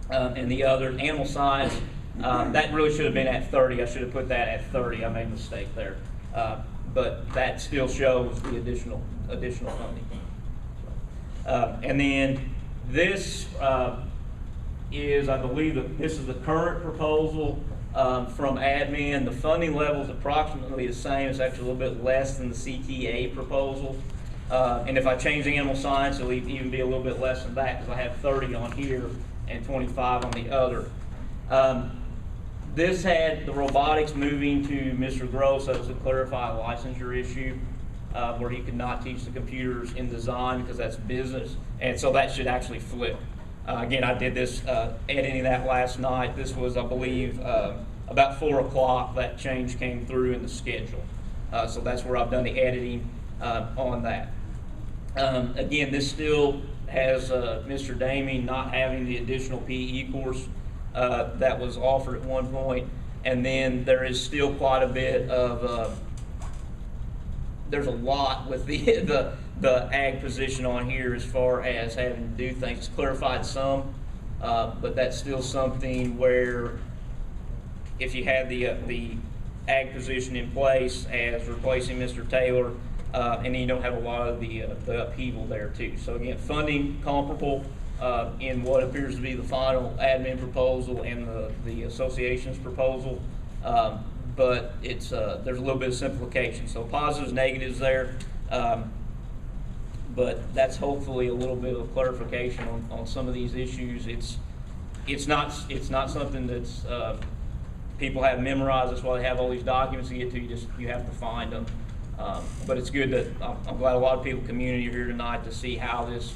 and the other animal science. That really should have been at 30. I should have put that at 30. I made a mistake there. But that still shows the additional funding. And then this is, I believe, this is the current proposal from admin. The funding level is approximately the same. It's actually a little bit less than the CTA proposal. And if I change the animal science, it'll even be a little bit less than that because I have 30 on here and 25 on the other. This had the robotics moving to Mr. Gross. That was to clarify a licensure issue where he could not teach the computers in design because that's business. And so that should actually flip. Again, I did this, editing that last night. This was, I believe, about 4 o'clock that change came through in the schedule. So that's where I've done the editing on that. Again, this still has Mr. Daming not having the additional PE course that was offered at one point. And then there is still quite a bit of, there's a lot with the ag position on here as far as having to do things. It's clarified some, but that's still something where if you had the ag position in place as replacing Mr. Taylor, and then you don't have a lot of the upheaval there too. So again, funding comparable in what appears to be the final admin proposal and the association's proposal, but it's there's a little bit of simplification. So positives, negatives there. But that's hopefully a little bit of clarification on some of these issues. It's not something that's people have memorized. That's why they have all these documents to get to. You have to find them. But it's good that I'm glad a lot of people community are here tonight to see how this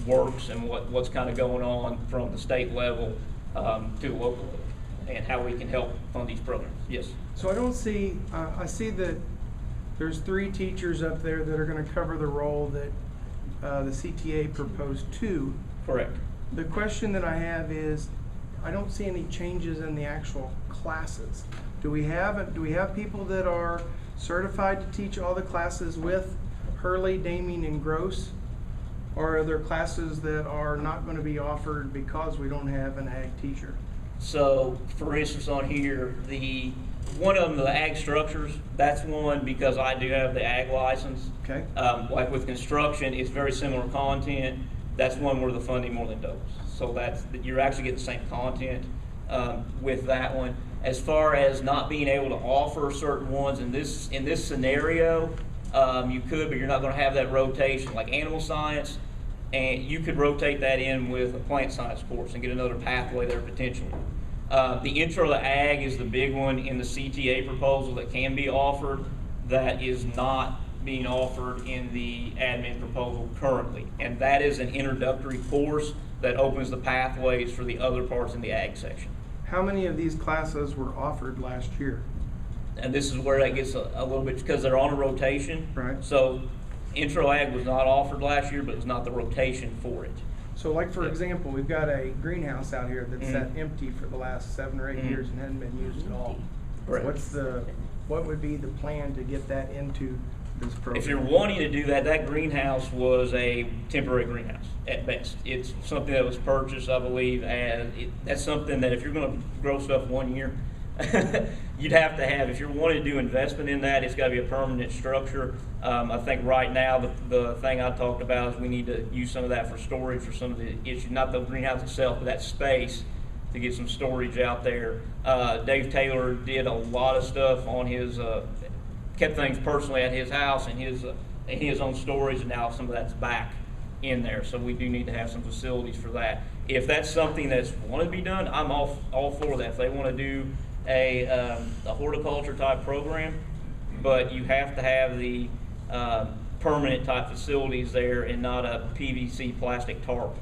works and what's kind of going on from the state level to the local level and how we can help fund these programs. Yes. So I don't see. I see that there's 3 teachers up there that are going to cover the role that the CTA proposed 2. Correct. The question that I have is, I don't see any changes in the actual classes. Do we have people that are certified to teach all the classes with Hurley, Daming, and Gross? Or are there classes that are not going to be offered because we don't have an ag teacher? So, for instance, on here, one of them, the ag structures, that's one because I do have the ag license. Okay. Like with construction, it's very similar content. That's one where the funding more than doubles. So you're actually getting the same content with that one. As far as not being able to offer certain ones in this scenario, you could, but you're not going to have that rotation. Like animal science, and you could rotate that in with a plant science course and get another pathway there potentially. The intro to ag is the big one in the CTA proposal that can be offered that is not being offered in the admin proposal currently. And that is an introductory course that opens the pathways for the other parts in the ag section. How many of these classes were offered last year? And this is where that gets a little bit, because they're on a rotation. Right. So intro ag was not offered last year, but it's not the rotation for it. So like for example, we've got a greenhouse out here that's sat empty for the last 7 or 8 years and hadn't been used at all. Correct. What would be the plan to get that into this program? If you're wanting to do that, that greenhouse was a temporary greenhouse at best. It's something that was purchased, I believe, and that's something that if you're going to grow stuff 1 year, you'd have to have, if you're wanting to do investment in that, it's got to be a permanent structure. I think right now the thing I talked about is we need to use some of that for storage for some of the issues, not the greenhouse itself, but that space to get some storage out there. Dave Taylor did a lot of stuff on his, kept things personally at his house and his own storage, and now some of that's back in there. So we do need to have some facilities for that. If that's something that's want to be done, I'm all for that. If they want to do a horticulture type program, but you have to have the permanent type facilities there and not a PVC plastic tarp,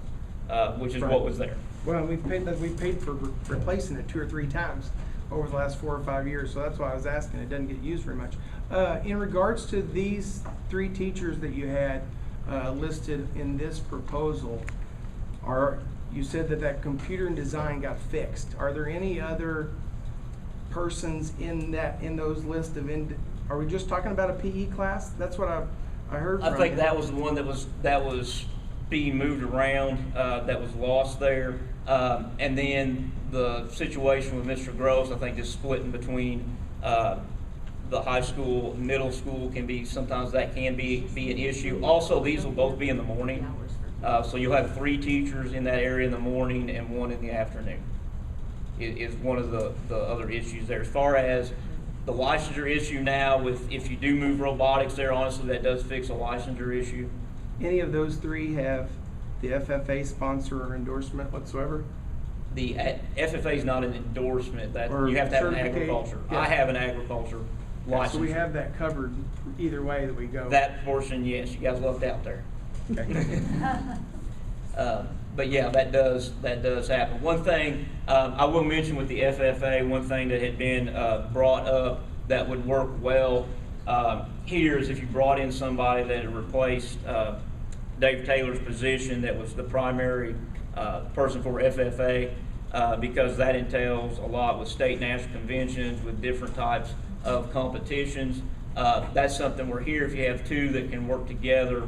which is Right. what was there. Well, we paid for replacing it 2 or 3 times over the last 4 or 5 years, so that's why I was asking. It doesn't get used very much. In regards to these 3 teachers that you had listed in this proposal, you said that computer and design got fixed. Are there any other persons in those lists of are we just talking about a PE class? That's what I heard from I think you. that was the one that was being moved around, that was lost there. And then the situation with Mr. Gross, I think, is splitting between the high school, middle school sometimes that can be an issue. Also, these will both be in the morning. So you'll have 3 teachers in that area in the morning and 1 in the afternoon. Is one of the other issues there. As far as the licensure issue now, if you do move robotics there, honestly, that does fix a licensure issue. Any of those 3 have the FFA sponsor or endorsement whatsoever? The FFA is not an endorsement. That Or you have to have an certificate? agriculture. Yeah. I have an agriculture license. So we have that covered either way that we go. that portion. Yes, you guys lucked out there. Okay. But yeah, that does happen. One thing I will mention with the FFA, one thing that had been brought up that would work well here is if you brought in somebody that had replaced Dave Taylor's position that was the primary person for FFA, because that entails a lot with state national conventions, with different types of competitions. That's something we're here if you have 2 that can work together,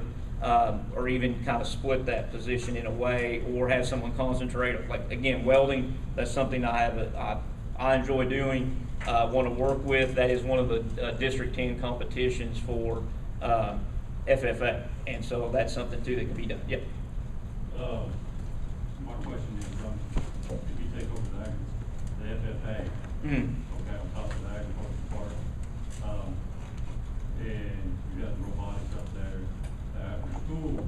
or even kind of split that position in a way, or have someone concentrate, like again, welding. That's something I enjoy doing, want to work with. That is one of the District 10 competitions for FFA, and so that's something too that can be done. Yep. My question is, if you take over the FFA, okay, on top of the agriculture part, and you got the robotics up there, the after school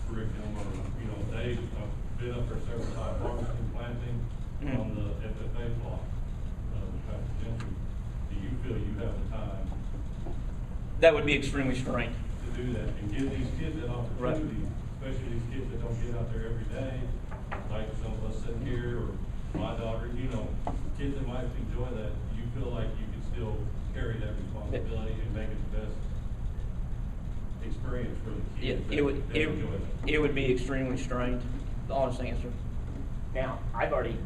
curriculum, or, they've been up there several times, harvesting, planting on the FFA block, do you feel you have the time That would be extremely strange. to do that and give these kids that opportunity, especially these kids that don't get out there every day, like some of us sitting here, or my daughter, kids that might enjoy that? Do you feel like you can still carry that responsibility and make it the best experience for the kids that enjoy that? It would be extremely strange, the honest answer. Now,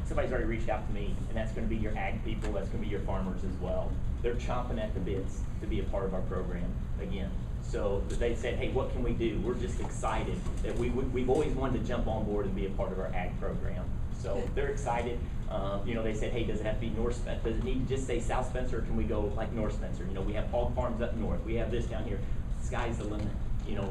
somebody's already reached out to me, and that's gonna be your ag people, that's gonna be your farmers as well. They're chomping at the bits to be a part of our program again. So they said, hey, what can we do? We're just excited that we've always wanted to jump on board and be a part of our ag program. So they're excited. They said, hey, does it have to be North Spencer? Does it need to just say South Spencer, or can we go like North Spencer? We have hog farms up north. We have this down here. Sky's the limit.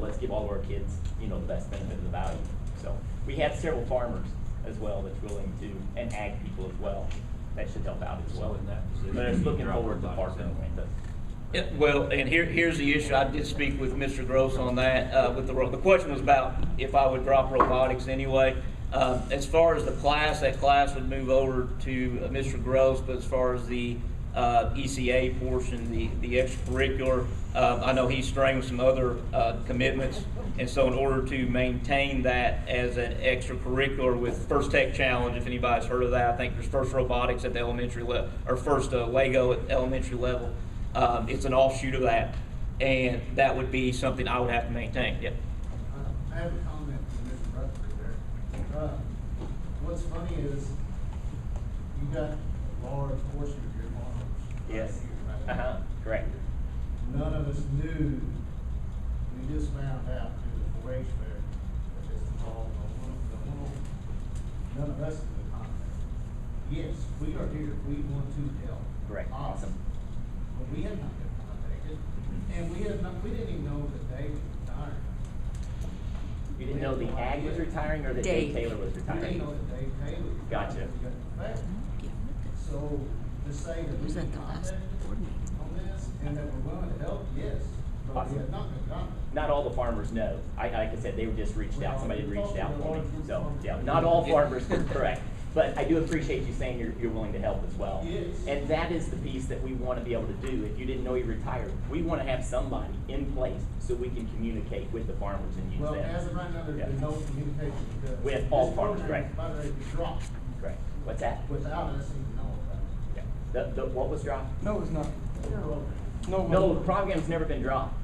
Let's give all of our kids, the best benefit of the value. So we have several farmers as well that's willing to, and ag people as well, that should help out as well. So in that position, But it's looking you drop forward to robotics partnering out. with us. Yeah, well, and here's the issue. I did speak with Mr. Gross on that. The question was about if I would drop robotics anyway. As far as the class, that class would move over to Mr. Gross. But as far as the ECA portion, the extracurricular, I know he's strained with some other commitments, and so in order to maintain that as an extracurricular with First Tech Challenge, if anybody's heard of that, I think there's First Robotics at the elementary level, or First Lego at elementary level. It's an offshoot of that, and that would be something I would have to maintain. Yep. I have a comment from Mr. Rutherford there. What's funny is you got a large portion of your farmers. Yes. Right here, right? Correct. None of us knew, we just found out through the 4-H fair that this was all going on. None of us knew the concept. Yes, we are here, we want to help. Correct. Awesome. But we had not been contacted, and we didn't even know that Dave was retiring. You didn't know the ag was retiring, or that Dave Taylor was We retiring? didn't know that Dave Taylor was Gotcha. retiring. So to say that we been contacted on this and that we're willing to help, yes, but we have not been contacted. Not all the farmers know. Like I said, they were just reached out. Somebody reached out for me. So, yeah, not all farmers, correct. But I do appreciate you saying you're willing to help as well. Yes. And that is the piece that we want to be able to do. If you didn't know you retired, we want to have somebody in place so we can communicate with the farmers and use Well, them. as of right now, there's been no communication because. With all this farmers, program right. is about ready to drop Correct. What's that? without us even knowing about it. Yeah. What was dropped? No, it's not. No, the program's never been dropped.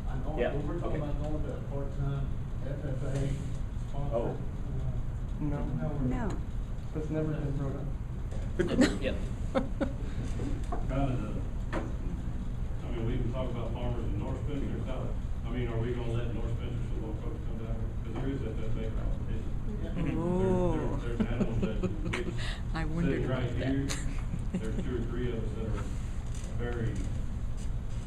I know, Yeah, but we're talking okay. about going to a part-time FFA sponsor. Oh. No. It's never been brought up. Yeah. Kind of I mean, we can talk about farmers in North Spencer, are we gonna let North Spencer football coach come down here? Because there is that competition. There's animals that I wondered sitting right about that. here. There's 2 or 3 of us that are very,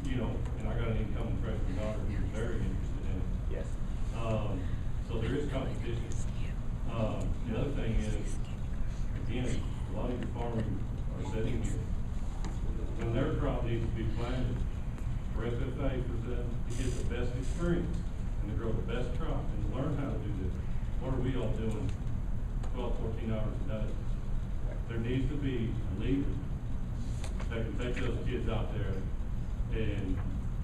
and I got an incoming freshman daughter who's very interested in it. Yes. So there is competition. The other thing is, again, a lot of your farmers are sitting here. When their crop needs to be planted, for FFA for them to get the best experience and to grow the best crop and to learn how to do this, what are we all doing 12, 14 hours a day? There needs to be a leader that can take those kids out there. And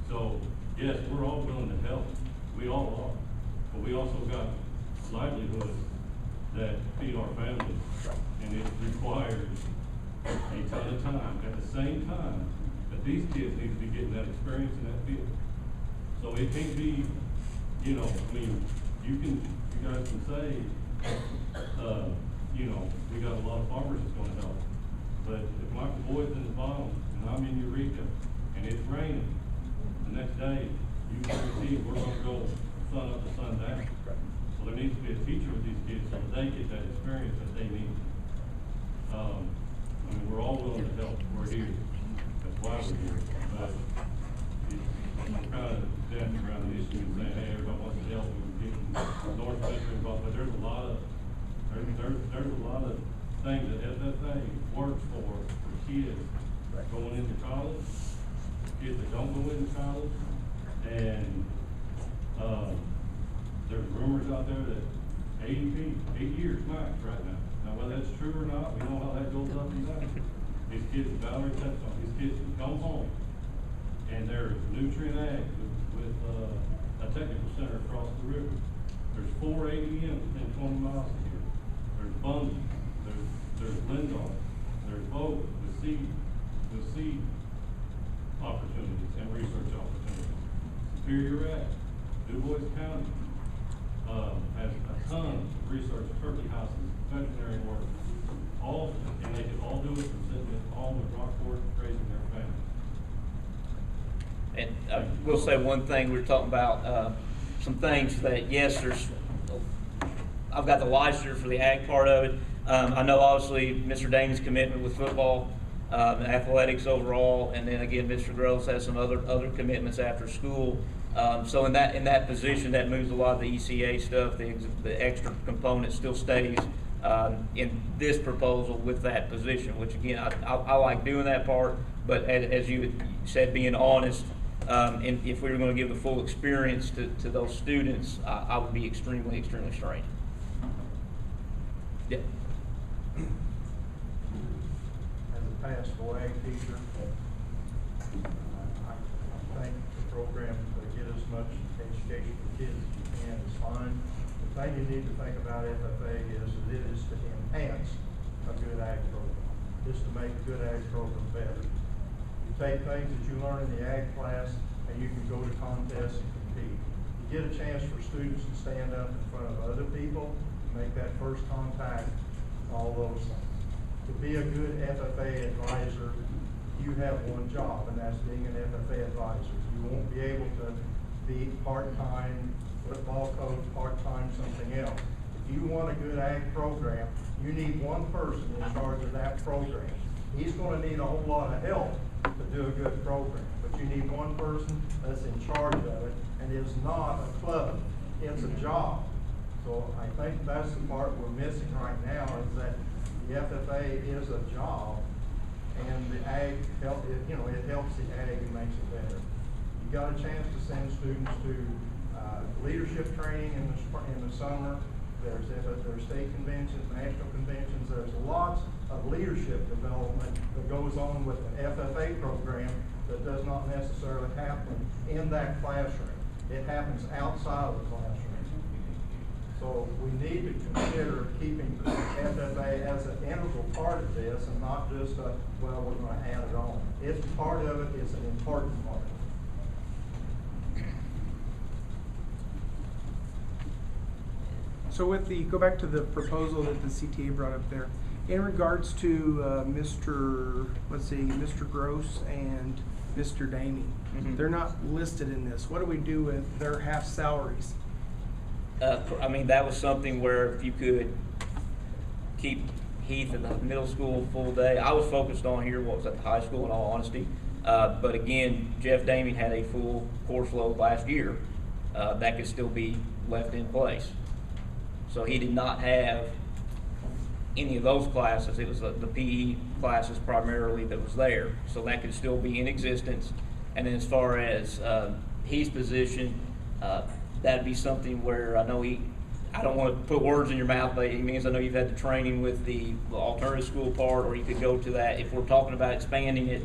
so, yes, we're all willing to help. We all are. But we also got livelihoods that feed our families. And it requires a ton of time. At the same time, that these kids need to be getting that experience in that field. So it can't be, you guys can say, we got a lot of farmers that's gonna help. But if Michael Boyd's in the bottom and I'm in Eureka and it's raining, the next day, you guarantee we're gonna go sun up to sun down. So there needs to be a teacher with these kids so they get that experience that they need. We're all willing to help. We're here. That's why we're here. But I'm kind of dancing around the issue and saying, hey, everybody wants to help. We're getting North Spencer involved, but there's a lot of things that SSA works for kids going into college, kids that don't go into college, and there's rumors out there that AEP, 8 years max right now. Now, whether that's true or not, we know how that goes up and down. These kids, Valerie touched on, these kids can come home, and there's nutrient ag with a technical center across the river. There's 4 ADMs within 20 miles of here. There's Bundy, there's Lindor, there's Bogue with seed opportunities and research opportunities. Superior Ag, Du Bois County has a ton of research, turkey houses, veterinary work, and they can all do it from sitting at home in Rockport raising their family. And I will say one thing, we were talking about some things that, yes, I've got the licensure for the ag part of it. I know obviously Mr. Damon's commitment with football, athletics overall, and then again, Mr. Groves has some other commitments after school. So in that position, that moves a lot of the ECA stuff, the extra component still stays in this proposal with that position, which again, I like doing that part, but as you said, being honest, and if we were going to give the full experience to those students, I would be extremely, extremely strained. Yeah. As a past ag teacher, I think the program to get as much education for kids as you can is fine. The thing you need to think about FFA is that it is to enhance a good ag program, is to make a good ag program better. You take things that you learn in the ag class and you can go to contests and compete. You get a chance for students to stand up in front of other people, make that first contact, all those things. To be a good FFA advisor, you have one job, and that's being an FFA advisor. You won't be able to be part-time football coach, part-time something else. If you want a good ag program, you need one person in charge of that program. He's going to need a whole lot of help to do a good program, but you need one person that's in charge of it, and it's not a club, it's a job. So I think that's the part we're missing right now, is that the FFA is a job, and the ag it helps the ag and makes it better. You got a chance to send students to leadership training in the summer. there's state conventions, national conventions, there's lots of leadership development that goes on with an FFA program that does not necessarily happen in that classroom. It happens outside of the classroom. So we need to consider keeping FFA as an integral part of this and not just well, we're going to add it on. It's part of it, it's an important part of it. So with the, go back to the proposal that the CTA brought up there, in regards to Mr. Gross and Mr. Damey, they're not listed in this. What do we do with their half salaries? I mean, that was something where if you could keep Heath at the middle school full day. I was focused on here what was at the high school in all honesty. But again, Jeff Damey had a full course load last year. That could still be left in place. So he did not have any of those classes. It was the PE classes primarily that was there. So that could still be in existence. And then as far as Heath's position, that'd be something where I know I don't want to put words in your mouth, but it means I know you've had the training with the alternative school part, or you could go to that. If we're talking about expanding it,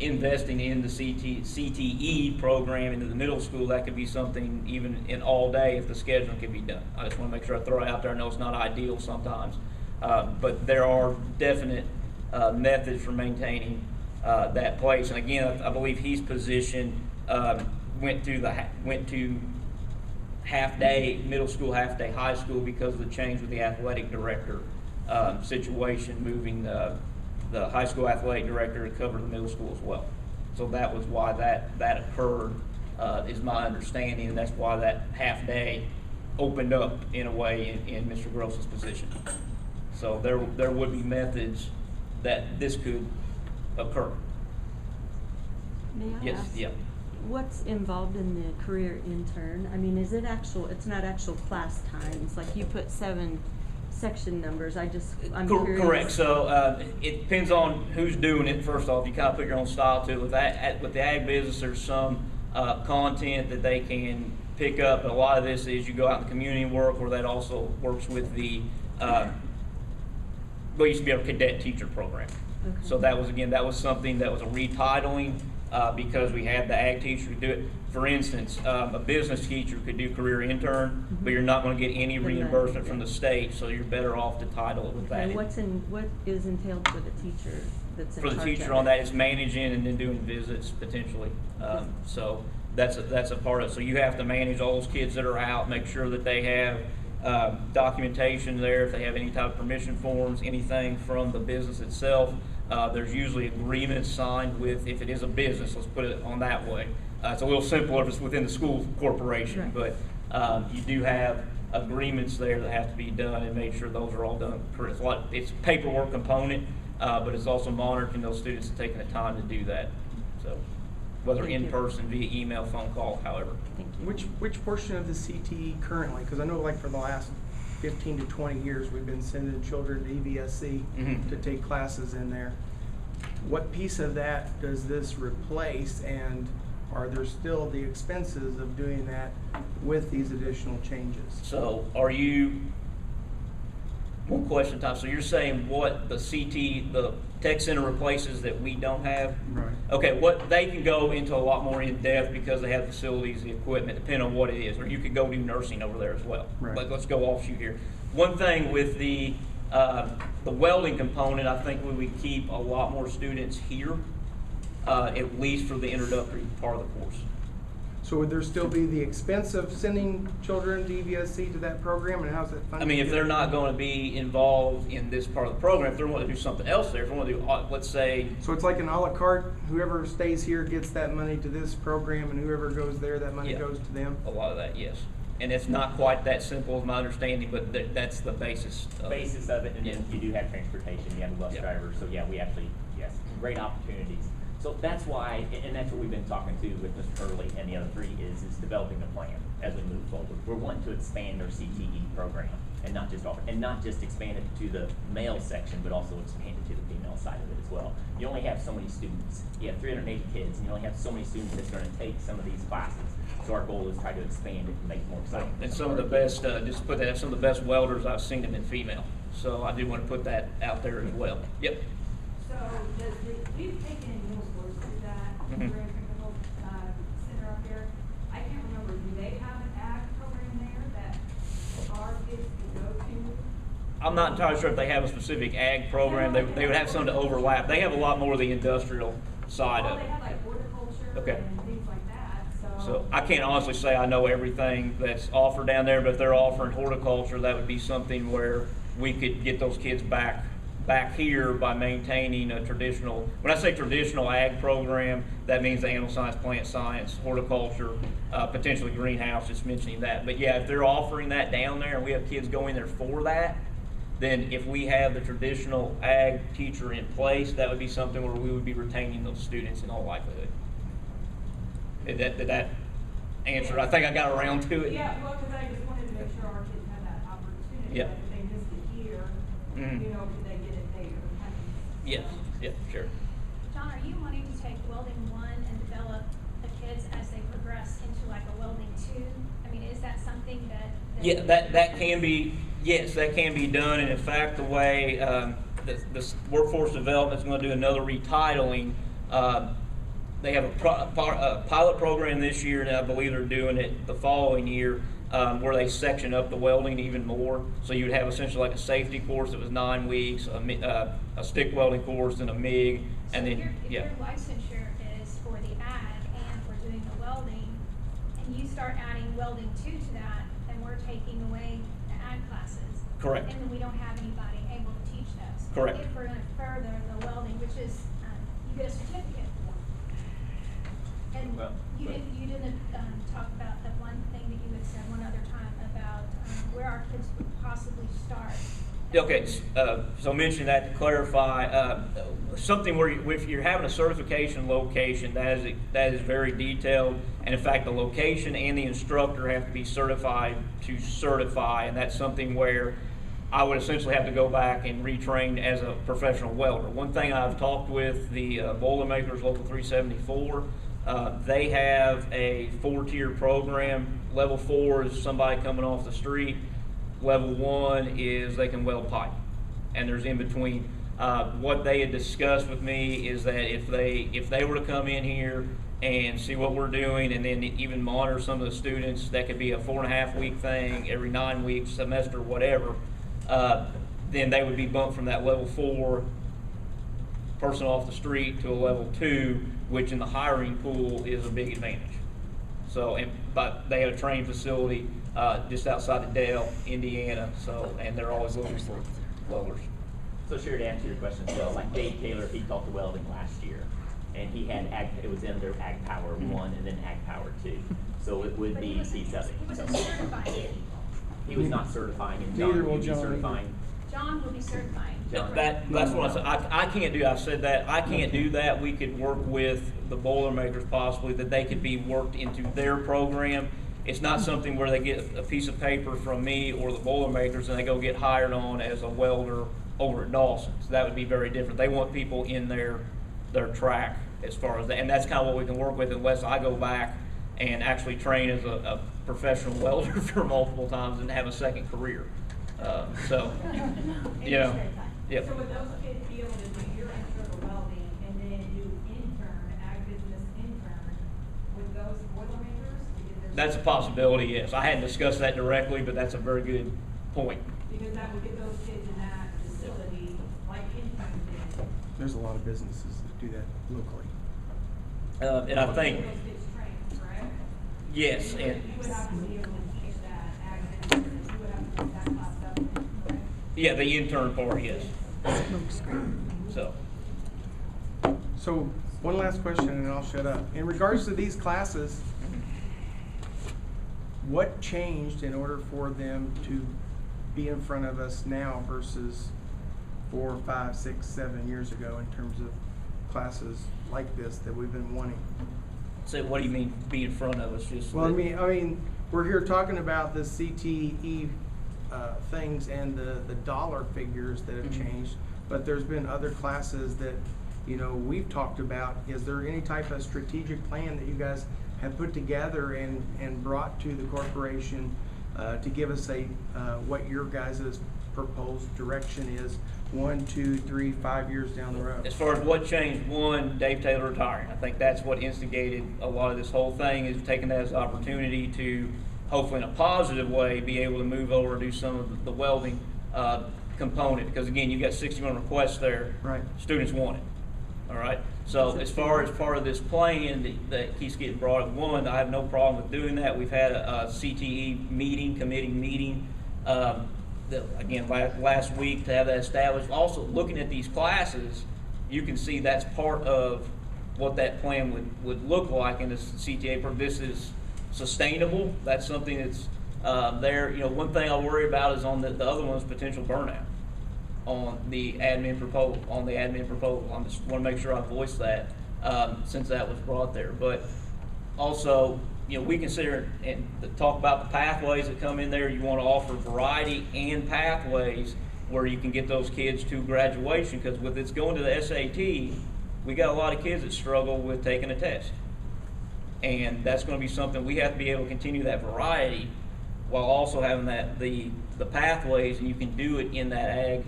investing in the CTE program into the middle school, that could be something even in all day if the scheduling can be done. I just want to make sure I throw it out there. I know it's not ideal sometimes, but there are definite methods for maintaining that place. And again, I believe his position went to half day middle school, half day high school because of the change with the athletic director situation, moving the high school athletic director to cover the middle school as well. So that was why that occurred, is my understanding, and that's why that half day opened up in a way in Mr. Gross's position. So there would be methods that this could occur. May I Yes, ask, yeah. what's involved in the career intern? I mean, is it it's not actual class times, like you put 7 section numbers, I'm curious. Correct, so it depends on who's doing it. First off, you kind of put your own style to it. With the ag business, there's some content that they can pick up, but a lot of this is you go out in the community and work, where that also works with the, well, used to be our cadet teacher program. Okay. So that was something that was a retitling, because we had the ag teacher do it. For instance, a business teacher could do career intern, but you're not going to get any reimbursement from the state, so you're better off to title it with that. What is entailed for the teacher that's in For the charge teacher of on it? that, it's managing and then doing visits potentially. So that's a part of it. So you have to manage all those kids that are out, make sure that they have documentation there, if they have any type of permission forms, anything from the business itself. There's usually agreements signed with, if it is a business, let's put it on that way. It's a little simpler if it's within the school corporation, right. But you do have agreements there that have to be done and make sure those are all done correct. It's a paperwork component, but it's also monitoring those students and taking the time to do that. So whether Thank in you. person, via email, phone call, however. Thank you. Which portion of the CTE currently, because I know like for the last 15 to 20 years we've been sending children to EVSC to take classes in there. What piece of that does this replace, and are there still the expenses of doing that with these additional changes? So one question, Tom, so you're saying what the tech center replaces that we don't have? Right. Okay, what they can go into a lot more in depth because they have facilities, the equipment, depending on what it is, or you could go do nursing over there as well. Right. But let's go offshoot here. One thing with the welding component, I think we would keep a lot more students here, at least for the introductory part of the course. So would there still be the expense of sending children to EVSC to that program, and how's that funded? I mean, if they're not going to be involved in this part of the program, if they want to do something else there, if they want to do, let's say. So it's like an a la carte, whoever stays here gets that money to this program, and whoever goes there, that money Yeah. goes to them? A lot of that, yes. And it's not quite that simple as my understanding, but that's the basis of it. Basis of it, and then you do have transportation, you have a bus Yeah. driver, so yeah, we actually, yes, great opportunities. So that's why, and that's what we've been talking to with Mr. Hurley and the other three, is developing a plan as we move forward. We're wanting to expand our CTE program, and not just expand it to the male section, but also expand it to the female side of it as well. You only have so many students. You have 380 kids, and you only have so many students that's going to take some of these classes. So our goal is try to expand it and make it more exciting. And some of the best, just to put that, some of the best welders I've seen have been female. So I do want to put that out there as well. Yep. So we've taken middle schoolers through that Mhm. very technical center up there. I can't remember, do they have an ag program there that our kids can go to? I'm not entirely sure if they have a specific ag program. They would have some to overlap. They have a lot more of the industrial side Well, of they it. have like horticulture Okay. and things like that, So I can't honestly say I know everything that's offered down there, but if they're offering horticulture, that would be something where we could get those kids back here by maintaining a traditional, when I say traditional ag program, that means the animal science, plant science, horticulture, potentially greenhouse, just mentioning that. But yeah, if they're offering that down there and we have kids going there for that, then if we have the traditional ag teacher in place, that would be something where we would be retaining those students in all likelihood. Did that answer? I think I got around to it. Yeah, well, because I just wanted to make sure our kids had that opportunity. Yeah. Like if they missed it here, Mhm. you know, could they get it there? Yes, yeah, sure. John, are you wanting to take welding 1 and develop the kids as they progress into like a welding 2? I mean, is that something that? Yeah, that can be, yes, that can be done. And in fact, the way the workforce development is going to do another retitling, they have a pilot program this year, and I believe they're doing it the following year, where they section up the welding even more. So you would have essentially like a safety course that was 9 weeks, a stick welding course, and a MIG, and So then, if yeah. your licensure is for the ag and we're doing the welding, and you start adding welding 2 to that, then we're taking away the ag classes. Correct. And then we don't have anybody able to teach those. Correct. If we're gonna further the welding, which is, you get a certificate for. And Well, you didn't talk about the one thing that you had said one other time about where our kids would possibly start. Okay, so mentioning that to clarify, something where if you're having a certification location, that is very detailed, and in fact, the location and the instructor have to be certified to certify, and that's something where I would essentially have to go back and retrain as a professional welder. One thing I've talked with the Boilermakers Local 374, they have a 4-tier program. Level 4 is somebody coming off the street. Level 1 is they can weld pipe, and there's in between. What they had discussed with me is that if they were to come in here and see what we're doing, and then even monitor some of the students, that could be a 4.5-week thing every 9 weeks, semester, whatever. Then they would be bumped from that level 4 person off the street to a level 2, which in the hiring pool is a big advantage. So, but they have a training facility just outside of Dale, Indiana. So, and they're always looking for welders. So sure, to answer your question as well, like Dave Taylor, he taught the welding last year, and he had it was under Ag Power 1 and then Ag Power 2. So it would But be he wasn't certified. He was not certifying, and Neither John will would be John. certifying. John will be certifying. John. That's what I said. I can't do. I've said that I can't do that. We could work with the Boilermakers possibly that they could be worked into their program. It's not something where they get a piece of paper from me or the Boilermakers and they go get hired on as a welder over at Dawson's. That would be very different. They want people in their track as far as that, and that's kind of what we can work with unless I go back and actually train as a professional welder for multiple times and have a second career. So, you know, yeah. So would those kids be able to do your intro to welding and then do intern, ag business intern with those Boilermakers? That's a possibility, yes. I hadn't discussed that directly, but that's a very good point. Because that would get those kids in that facility like interns did. There's a lot of businesses that do that locally. And I think, Those kids trained, correct? yes, and You would have to be able to teach that ag business, you would have to take that class up, correct? yeah, the intern part, yes. So, one last question and I'll shut up. In regards to these classes, what changed in order for them to be in front of us now versus 4, 5, 6, 7 years ago in terms of classes like this that we've been wanting? So what do you mean be in front of us? Just Well, I mean, we're here talking about the CTE things and the dollar figures that have changed, but there's been other classes that, you know, we've talked about. Is there any type of strategic plan that you guys have put together and brought to the corporation to give us what your guys' proposed direction is 1, 2, 3, 5 years down the road? As far as what changed, one, Dave Taylor retiring. I think that's what instigated a lot of this whole thing, is taking that as an opportunity to, hopefully in a positive way, be able to move over and do some of the welding component. Because again, you've got 61 requests there. Right. Students want it. All right. So as far as part of this plan that keeps getting brought up, one, I have no problem with doing that. We've had a CTE meeting, committee meeting, again, last week to have that established. Also, looking at these classes, you can see that's part of what that plan would look like in the CTA. This is sustainable. That's something that's there. You know, one thing I worry about is on the other one's potential burnout on the admin proposal. I just want to make sure I voice that since that was brought there. But also, you know, we consider and talk about the pathways that come in there. You want to offer variety and pathways where you can get those kids to graduation, because with it's going to the SAT, we got a lot of kids that struggle with taking a test. And that's going to be something we have to be able to continue that variety while also having the pathways, and you can do it in that ag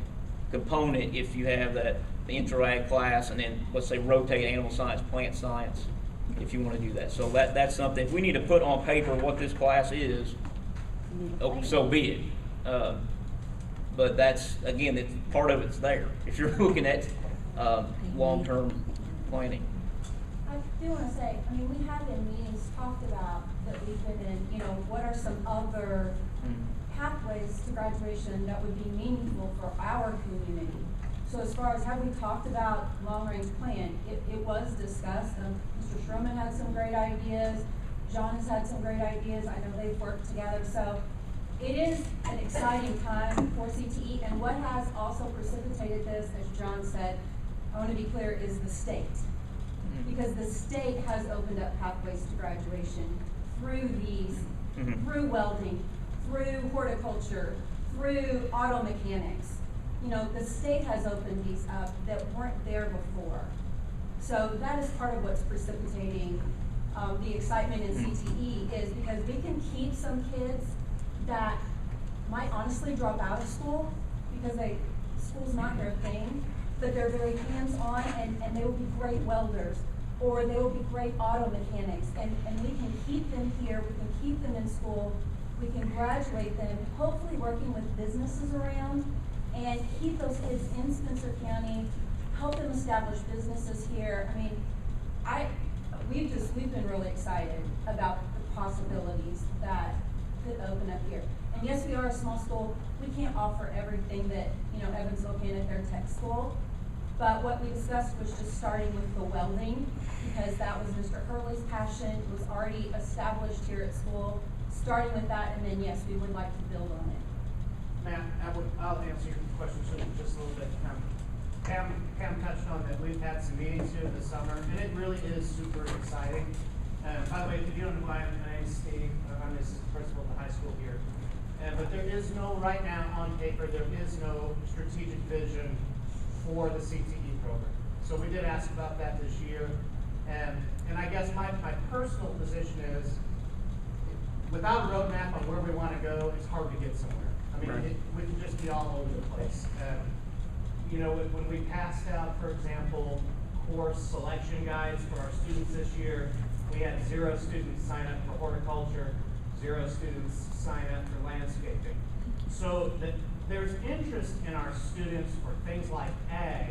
component if you have the intro ag class, and then let's say rotate animal science, plant science, if you want to do that. So that's something, if we need to put on paper what this class is, so be it. But that's, again, part of it's there if you're looking at long-term planning. I do want to say, I mean, we have in meetings talked about that we've been in, you know, what are some other pathways to graduation that would be meaningful for our community. So as far as have we talked about long-range plan, it was discussed. Mr. Sherman had some great ideas. John has had some great ideas. I know they've worked together. So it is an exciting time for CTE. And what has also precipitated this, as John said, I want to be clear, is the state. Because the state has opened up pathways to graduation through these, through welding, through horticulture, through auto mechanics. You know, the state has opened these up that weren't there before. So that is part of what's precipitating the excitement in CTE, is because we can keep some kids that might honestly drop out of school because school's not their thing, but they're very hands-on and they will be great welders, or they will be great auto mechanics, and we can keep them here, we can keep them in school, we can graduate them, hopefully working with businesses around, and keep those kids in Spencer County, help them establish businesses here. I mean, we've been really excited about the possibilities that could open up here. And yes, we are a small school. We can't offer everything that, you know, Evansville can at their tech school. But what we discussed was just starting with the welding, because that was Mr. Hurley's passion. It was already established here at school. Starting with that, and then yes, we would like to build on it. Matt, I'll answer your question just a little bit. Pam touched on that. We've had some meetings here this summer, and it really is super exciting. By the way, if you don't know who I am, my name's Steve. I'm the assistant principal at the high school here. But there is no, right now on paper, there is no strategic vision for the CTE program. So we did ask about that this year. And I guess my personal position is, without a roadmap on where we want to go, it's hard to get somewhere. I mean, we can just be all over the place. You know, when we passed out, for example, course selection guides for our students this year, we had 0 students sign up for horticulture, 0 students sign up for landscaping. So there's interest in our students for things like ag,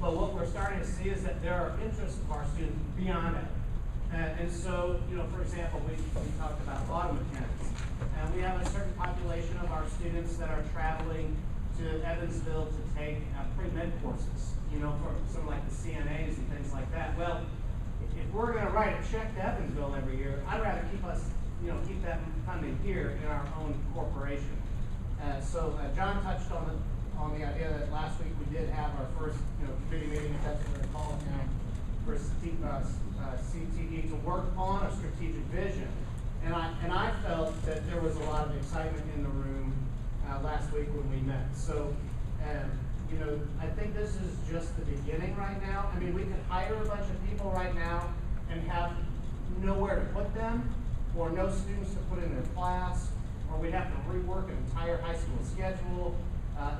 but what we're starting to see is that there are interests of our students beyond ag. And so, you know, for example, we talked about auto mechanics. And we have a certain population of our students that are traveling to Evansville to take pre-med courses, you know, for some like the CNAs and things like that. Well, if we're going to write a check to Evansville every year, I'd rather keep that funding here in our own corporation. So John touched on the idea that last week we did have our first, you know, committee meeting, if that's what we're calling it now, for CTE to work on a strategic vision. And I felt that there was a lot of excitement in the room last week when we met. So, you know, I think this is just the beginning right now. I mean, we could hire a bunch of people right now and have nowhere to put them, or no students to put in their class, or we'd have to rework an entire high school schedule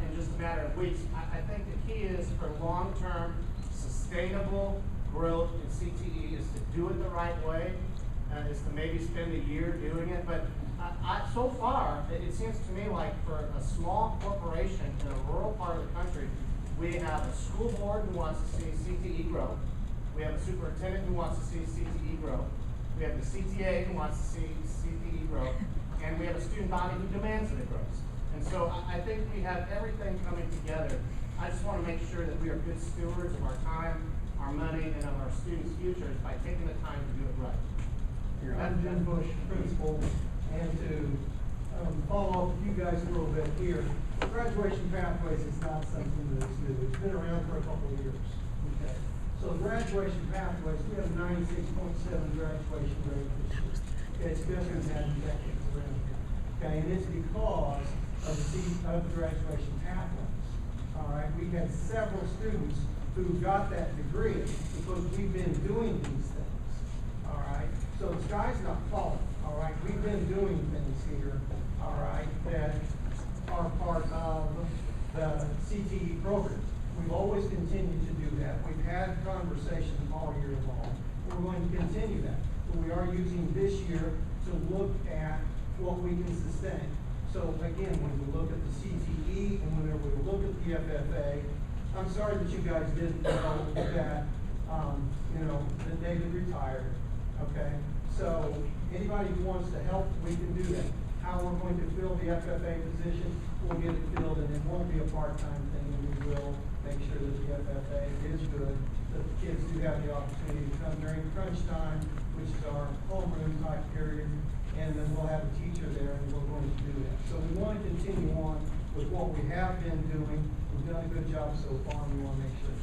in just a matter of weeks. I think the key is for long-term, sustainable growth in CTE is to do it the right way, is to maybe spend a year doing it. But so far, it seems to me like for a small corporation in a rural part of the country, we have a school board who wants to see CTE grow. We have a superintendent who wants to see CTE grow. We have the CTA who wants to see CTE grow. And we have a student body who demands that it grows. And so I think we have everything coming together. I just want to make sure that we are good stewards of our time, our money, and of our students' futures by taking the time to do it right. I'm Jim Bush, principal, and to follow up with you guys a little bit here. Graduation pathways is not something that's new. It's been around for a couple of years. Okay. So graduation pathways, we have a 96.7 graduation rate this year. Okay, it's been had decades around here. Okay, and it's because of the graduation pathways. All right, we had several students who got that degree because we've been doing these things. All right, so the sky's not falling. All right, we've been doing things here. All right, that are part of the CTE program. We've always continued to do that. We've had conversations all year long. We're going to continue that. But we are using this year to look at what we can sustain. So again, when we look at the CTE and whenever we look at the FFA, I'm sorry that you guys didn't know that, you know, that David retired, okay? So anybody who wants to help, we can do that. How we're going to fill the FFA position, we'll get it filled, and it won't be a part-time thing, and we will make sure that the FFA is good, that the kids do have the opportunity to come during crunch time, which is our homeroom type period, and then we'll have a teacher there, and we're going to do that. So we want to continue on with what we have been doing. We've done a good job so far, and we want to make sure it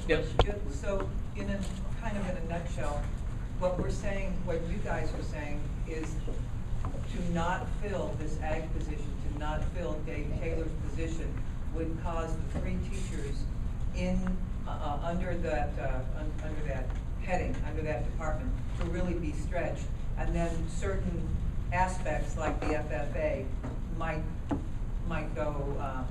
continues. Yep. So, in a nutshell, what we're saying, what you guys are saying, is to not fill this ag position, to not fill Dave Taylor's position, would cause the 3 teachers in under that heading, under that department, to really be stretched, and then certain aspects like the FFA might go.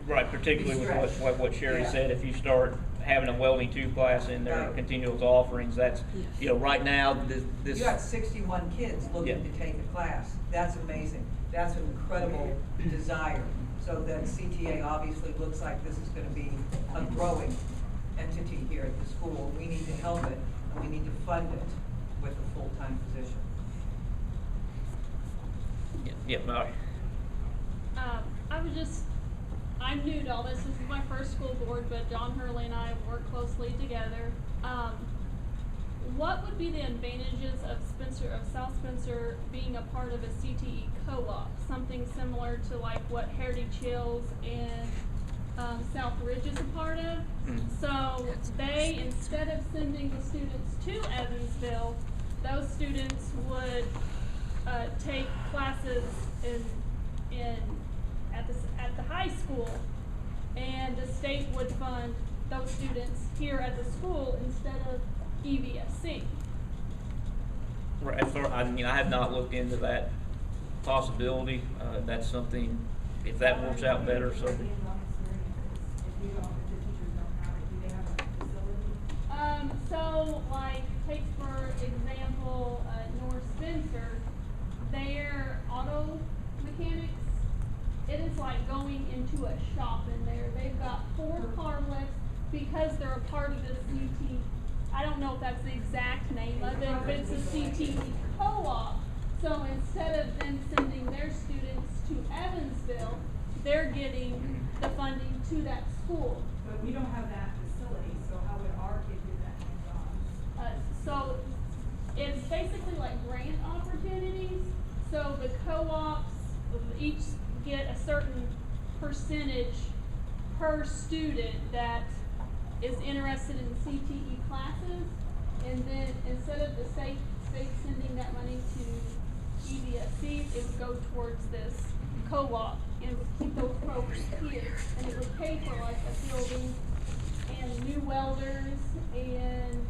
Right, particularly with what Sherry said, if you start having a welding 2 class in there, Right. continuals offerings, that's, you know, right now, this. You got 61 kids looking to take a class. That's amazing. That's an incredible desire. So that CTA obviously looks like this is going to be a growing entity here at the school. We need to help it, and we need to fund it with a full-time position. Yeah, Mallory. I'm new to all this. This is my first school board, but John Hurley and I have worked closely together. What would be the advantages of South Spencer being a part of a CTE co-op? Something similar to like what Heritage Hills and South Ridge is a part of. So they, instead of sending the students to Evansville, those students would take classes at the high school, and the state would fund those students here at the school instead of EVSC. Right, I mean, I have not looked into that possibility. That's something, if that works out better, so. So, like, take for example, North Spencer, their auto mechanics, it is like going into a shop in there. They've got 4 car lifts because they're a part of this CT. I don't know if that's the exact name of it, but it's a CTE co-op. So instead of them sending their students to Evansville, they're getting the funding to that school. But we don't have that facility, so how would our kid get that hands-on? So it's basically like grant opportunities. So the co-ops each get a certain percentage per student that is interested in CTE classes, and then instead of the state sending that money to EVSC, it would go towards this co-op, and it would keep those programs here, and it would pay for like a building and new welders and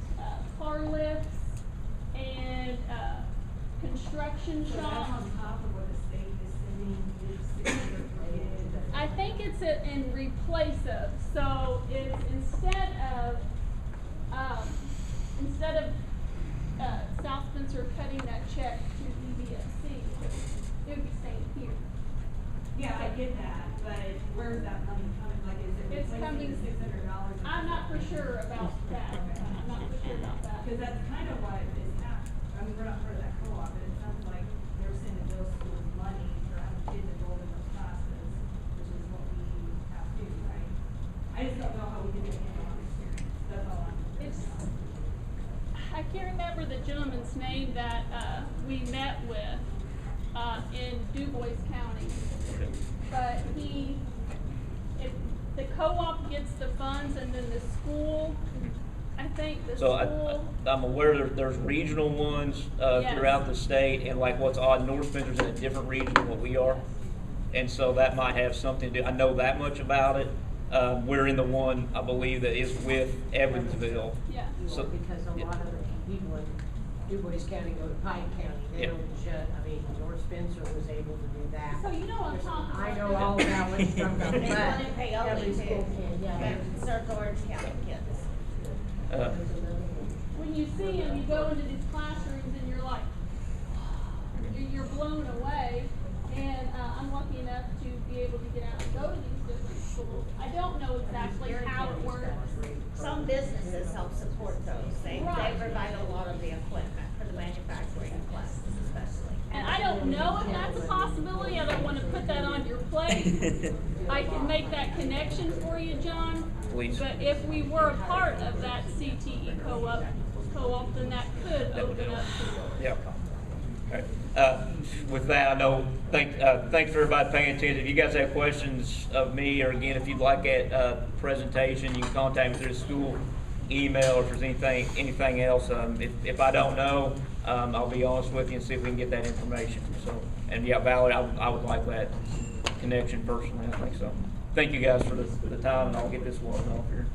car lifts and construction So that's shop. on top of what the state is sending, I think it's in replace of, so it's instead of South Spencer cutting that check to EBSC, it would be staying here. Yeah, I get that, but where's that money coming, like, is it It's coming, replacing the $600? I'm not for sure about that, I'm not for sure about that. Because that's kind of what is happening. I mean, we're not part of that co-op, but it sounds like they're sending those schools money for having kids enrolled in those classes, which is what we have to do, right? I just don't know how we can get a handle on experience. That's all I'm. I can't remember the gentleman's name that we met with in Du Bois County, but the co-op gets the funds, and then the school, I think the So school. I'm aware there's regional ones Yes. throughout the state, and like what's odd, North Spencer's in a different region than what we are. And so that might have something to do, I know that much about it. We're in the one, I believe, that is with Evansville. Yeah. So, Because a lot of the people in Du Bois County go to Pike County, they Yeah. don't I mean, North Spencer was able to do that. So you know what I'm talking about. I know all about what you're talking about, They want to but pay every only school can, yeah. to North Orange County kids. When you see them, you go into these classrooms and you're like, you're blown away. And I'm lucky enough to be able to get out and go to these different schools. I don't know exactly how it works. Some businesses help support those. They Right. provide a lot of the equipment for the manufacturing classes especially. And I don't know if that's a possibility. I don't want to put that on your plate. I can make that connection for you, John. Please. But if we were a part of that CTE co-op, then that could open up. yeah. Okay. With that, I know, thanks for everybody paying attention. If you guys have questions of me, or again, if you'd like a presentation, you can contact me through the school email, or if there's anything else. If I don't know, I'll be honest with you and see if we can get that information. So, and yeah, Valerie, I would like that connection personally, I think so. Thank you guys for the time, and I'll get this one off here.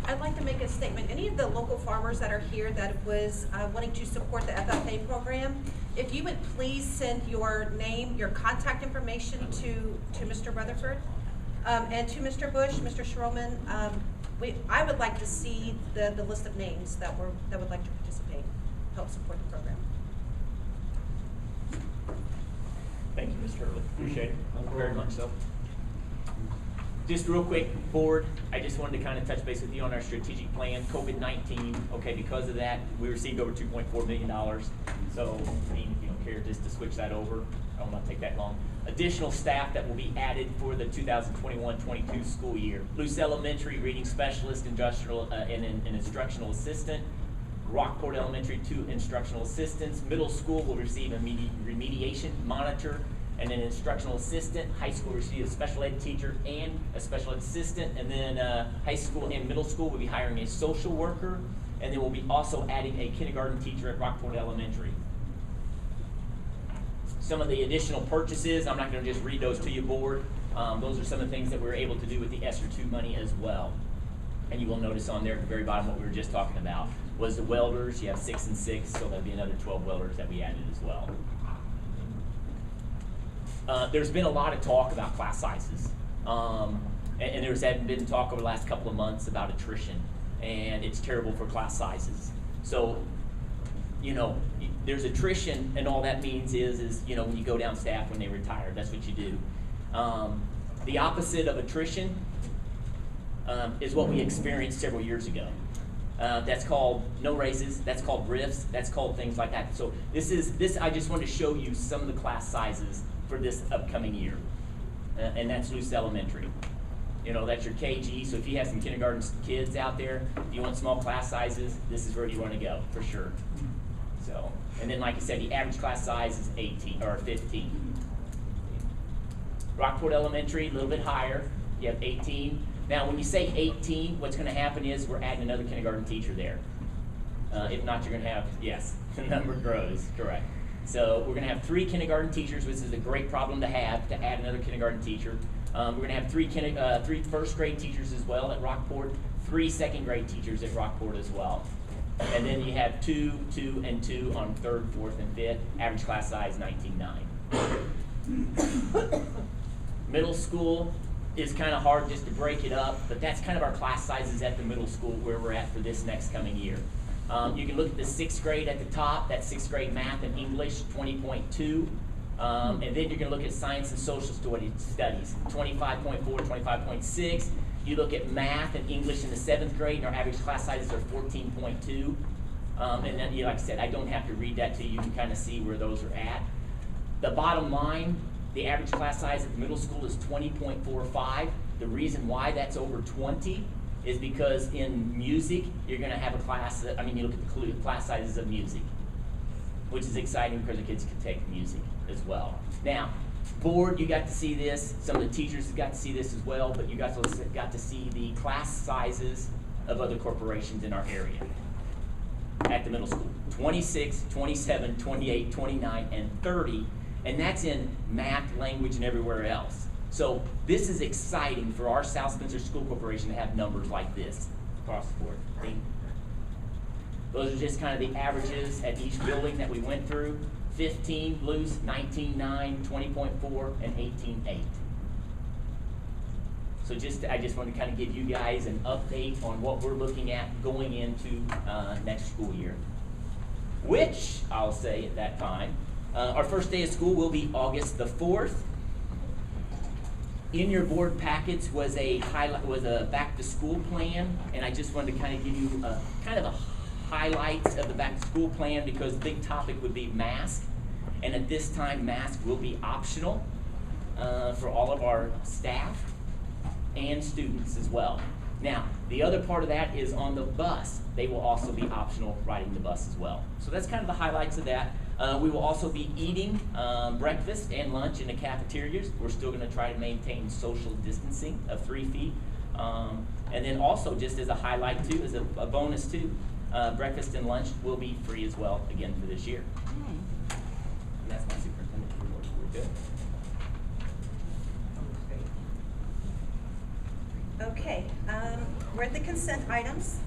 I'd like to make a statement. Any of the local farmers that are here that was wanting to support the FFA program, if you would please send your name, your contact information to Mr. Rutherford and to Mr. Bush, Mr. Schroman. I would like to see the list of names that would like to participate, help support the program. Thank you, Mr. Hurley. Appreciate it. Very much so. Just real quick, board, I just wanted to kind of touch base with you on our strategic plan, COVID-19. Okay, because of that, we received over $2.4 million. So, I mean, if you don't care, just to switch that over, I don't want to take that long. Additional staff that will be added for the 2021-22 school year. Luce Elementary, reading specialist, industrial, and an instructional assistant. Rockport Elementary, 2 instructional assistants. Middle school will receive a remediation monitor and an instructional assistant. High school will receive a special ed teacher and a special ed assistant. And then high school and middle school will be hiring a social worker. And then we'll be also adding a kindergarten teacher at Rockport Elementary. Some of the additional purchases, I'm not going to just read those to you, board. Those are some of the things that we were able to do with the ESSER II money as well. And you will notice on there at the very bottom what we were just talking about was the welders. You have 6 and 6, so there'll be another 12 welders that we added as well. There's been a lot of talk about class sizes. And there's been talk over the last couple of months about attrition. And it's terrible for class sizes. So, you know, there's attrition, and all that means is you know, when you go down staff when they retire, that's what you do. The opposite of attrition is what we experienced several years ago. That's called no raises, that's called rifts, that's called things like that. So I just wanted to show you some of the class sizes for this upcoming year. And that's Luce Elementary. You know, that's your KG, so if you have some kindergarten kids out there, if you want small class sizes, this is where you want to go, for sure. So, and then like I said, the average class size is 18, or 15. Rockport Elementary, a little bit higher, you have 18. Now, when you say 18, what's going to happen is we're adding another kindergarten teacher there. If not, you're gonna have, yes, the number grows, correct. So we're gonna have 3 kindergarten teachers, which is a great problem to have, to add another kindergarten teacher. We're gonna have 3 first grade teachers as well at Rockport, 3 second grade teachers at Rockport as well. And then you have 2, 2, and 2 on 3rd, 4th, and 5th, average class size 19.9. Middle school is kind of hard just to break it up, but that's kind of our class sizes at the middle school where we're at for this next coming year. You can look at the 6th grade at the top, that's 6th grade math and English, 20.2. And then you're going to look at science and social studies, 25.4, 25.6. You look at math and English in the 7th grade, and our average class sizes are 14.2. And then, like I said, I don't have to read that to you. You can kind of see where those are at. The bottom line, the average class size at the middle school is 20.45. The reason why that's over 20 is because in music, you're going to have a class, you look at the class sizes of music, which is exciting because the kids can take music as well. Now, board, you got to see this. Some of the teachers got to see this as well, but you guys got to see the class sizes of other corporations in our area at the middle school. 26, 27, 28, 29, and 30, and that's in math, language, and everywhere else. So this is exciting for our South Spencer School Corporation to have numbers like this across the board. Those are just kind of the averages at each building that we went through. 15 loose, 19.9, 20.4, and 18.8. So I just want to kind of give you guys an update on what we're looking at going into next school year. Which, I'll say at that time, our first day of school will be August the 4th. In your board packets was a back to school plan, and I just wanted to kind of give you kind of a highlights of the back to school plan because the big topic would be mask, and at this time mask will be optional for all of our staff and students as well. Now, the other part of that is on the bus. They will also be optional riding the bus as well. So that's kind of the highlights of that. We will also be eating breakfast and lunch in the cafeterias. We're still going to try to maintain social distancing of 3 feet. And then also, just as a highlight too, as a bonus too, breakfast and lunch will be free as well, again, for this year. And that's my superintendent report. We're good. Okay, we're at the consent items.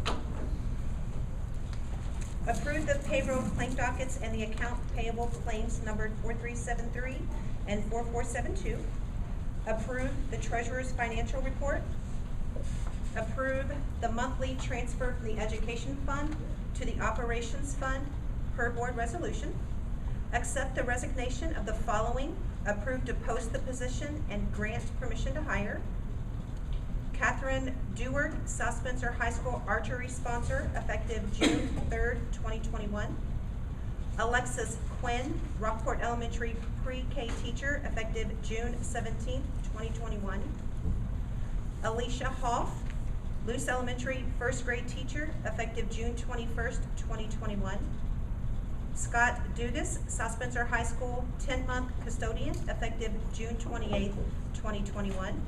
Approve the payroll claim dockets and the account payable claims numbered 4373 and 4472. Approve the treasurer's financial report. Approve the monthly transfer from the education fund to the operations fund per board resolution. Accept the resignation of the following. Approve to post the position and grant permission to hire. Catherine Deward, South Spencer High School archery sponsor, effective June 3rd, 2021. Alexis Quinn, Rockport Elementary pre-K teacher, effective June 17th, 2021. Alicia Hoff, Luce Elementary first grade teacher, effective June 21st, 2021. Scott Dugas, South Spencer High School 10-month custodian, effective June 28th, 2021.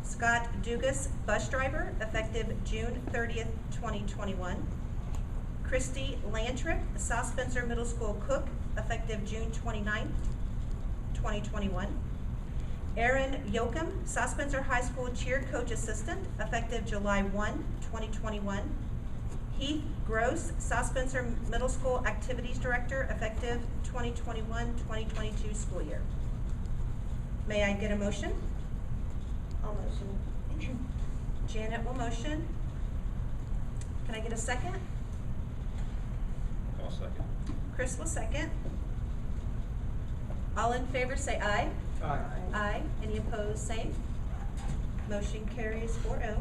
Scott Dugas, bus driver, effective June 30th, 2021. Christy Lantrip, South Spencer Middle School cook, effective June 29th, 2021. Aaron Yoakum, South Spencer High School cheer coach assistant, effective July 1, 2021. Heath Gross, South Spencer Middle School activities director, effective 2021-2022 school year. May I get a motion? I'll motion. Janet will motion. Can I get a second? I'll second. Chris will second. All in favor say aye. Aye. Aye. Any opposed, same. Motion carries 4-0.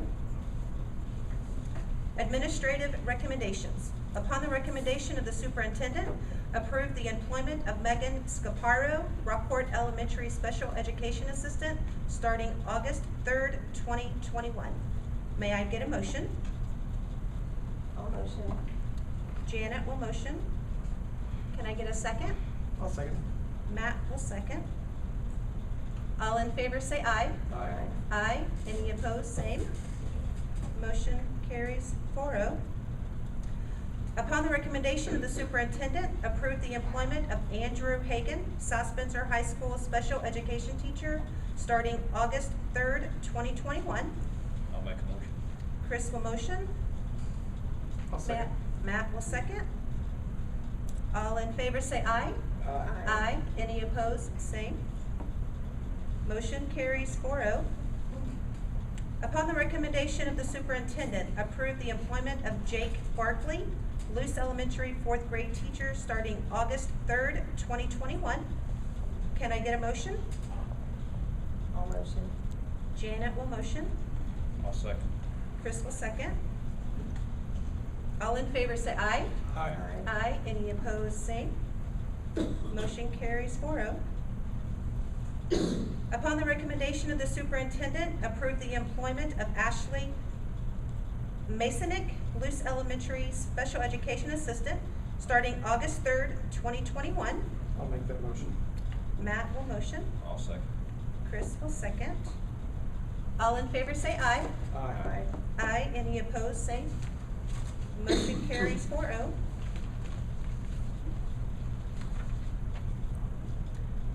Administrative recommendations. Upon the recommendation of the superintendent, approve the employment of Megan Scaparo, Rockport Elementary Special Education Assistant, starting August 3rd, 2021. May I get a motion? I'll motion. Janet will motion. Can I get a second? I'll second. Matt will second. All in favor say aye. Aye. Aye. Any opposed, same. Motion carries 4-0. Upon the recommendation of the superintendent, approve the employment of Andrew Hagan, South Spencer High School special education teacher, starting August 3rd, 2021. I'll make a motion. Chris will motion. I'll second. Matt will second. All in favor say aye. Aye. Aye. Any opposed, same. Motion carries 4-0. Upon the recommendation of the superintendent, approve the employment of Jake Barkley, Luce Elementary 4th grade teacher, starting August 3rd, 2021. Can I get a motion? I'll motion. Janet will motion. I'll second. Chris will second. All in favor say aye. Aye. Aye. Any opposed, same. Motion carries 4-0. Upon the recommendation of the superintendent, approve the employment of Ashley Masonic, Luce Elementary Special Education Assistant, starting August 3rd, 2021. I'll make that motion. Matt will motion. I'll second. Chris will second. All in favor say aye. Aye. Aye. Any opposed, same. Motion carries 4-0.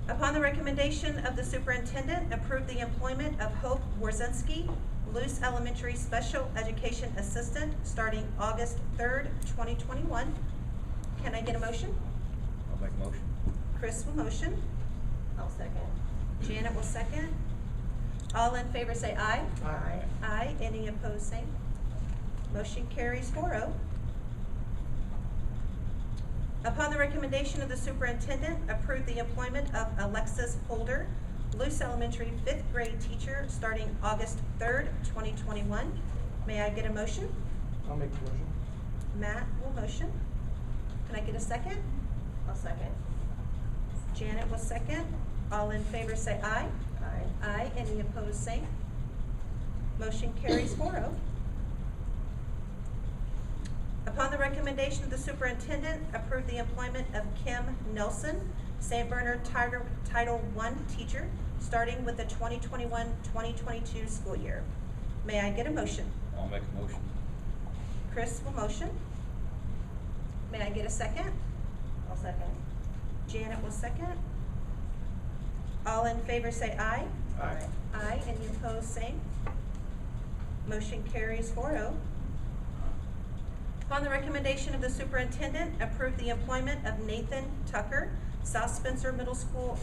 Upon the recommendation of the superintendent, approve the employment of Hope Warzinski, Luce Elementary Special Education Assistant, starting August 3rd, 2021. Can I get a motion? I'll make a motion. Chris will motion. I'll second. Janet will second. All in favor say aye. Aye. Aye. Any opposed, same. Motion carries 4-0. Upon the recommendation of the superintendent, approve the employment of Alexis Holder, Luce Elementary 5th grade teacher, starting August 3rd, 2021. May I get a motion? I'll make the motion. Matt will motion. Can I get a second? I'll second. Janet will second. All in favor say aye. Aye. Aye. Any opposed, same. Motion carries 4-0. Upon the recommendation of the superintendent, approve the employment of Kim Nelson, St. Bernard Title I teacher, starting with the 2021-2022 school year. May I get a motion? I'll make a motion. Chris will motion. May I get a second? I'll second. Janet will second. All in favor say aye. Aye. Aye. Any opposed, same. Motion carries 4-0. Upon the recommendation of the superintendent, approve the employment of Nathan Tucker, South Spencer Middle School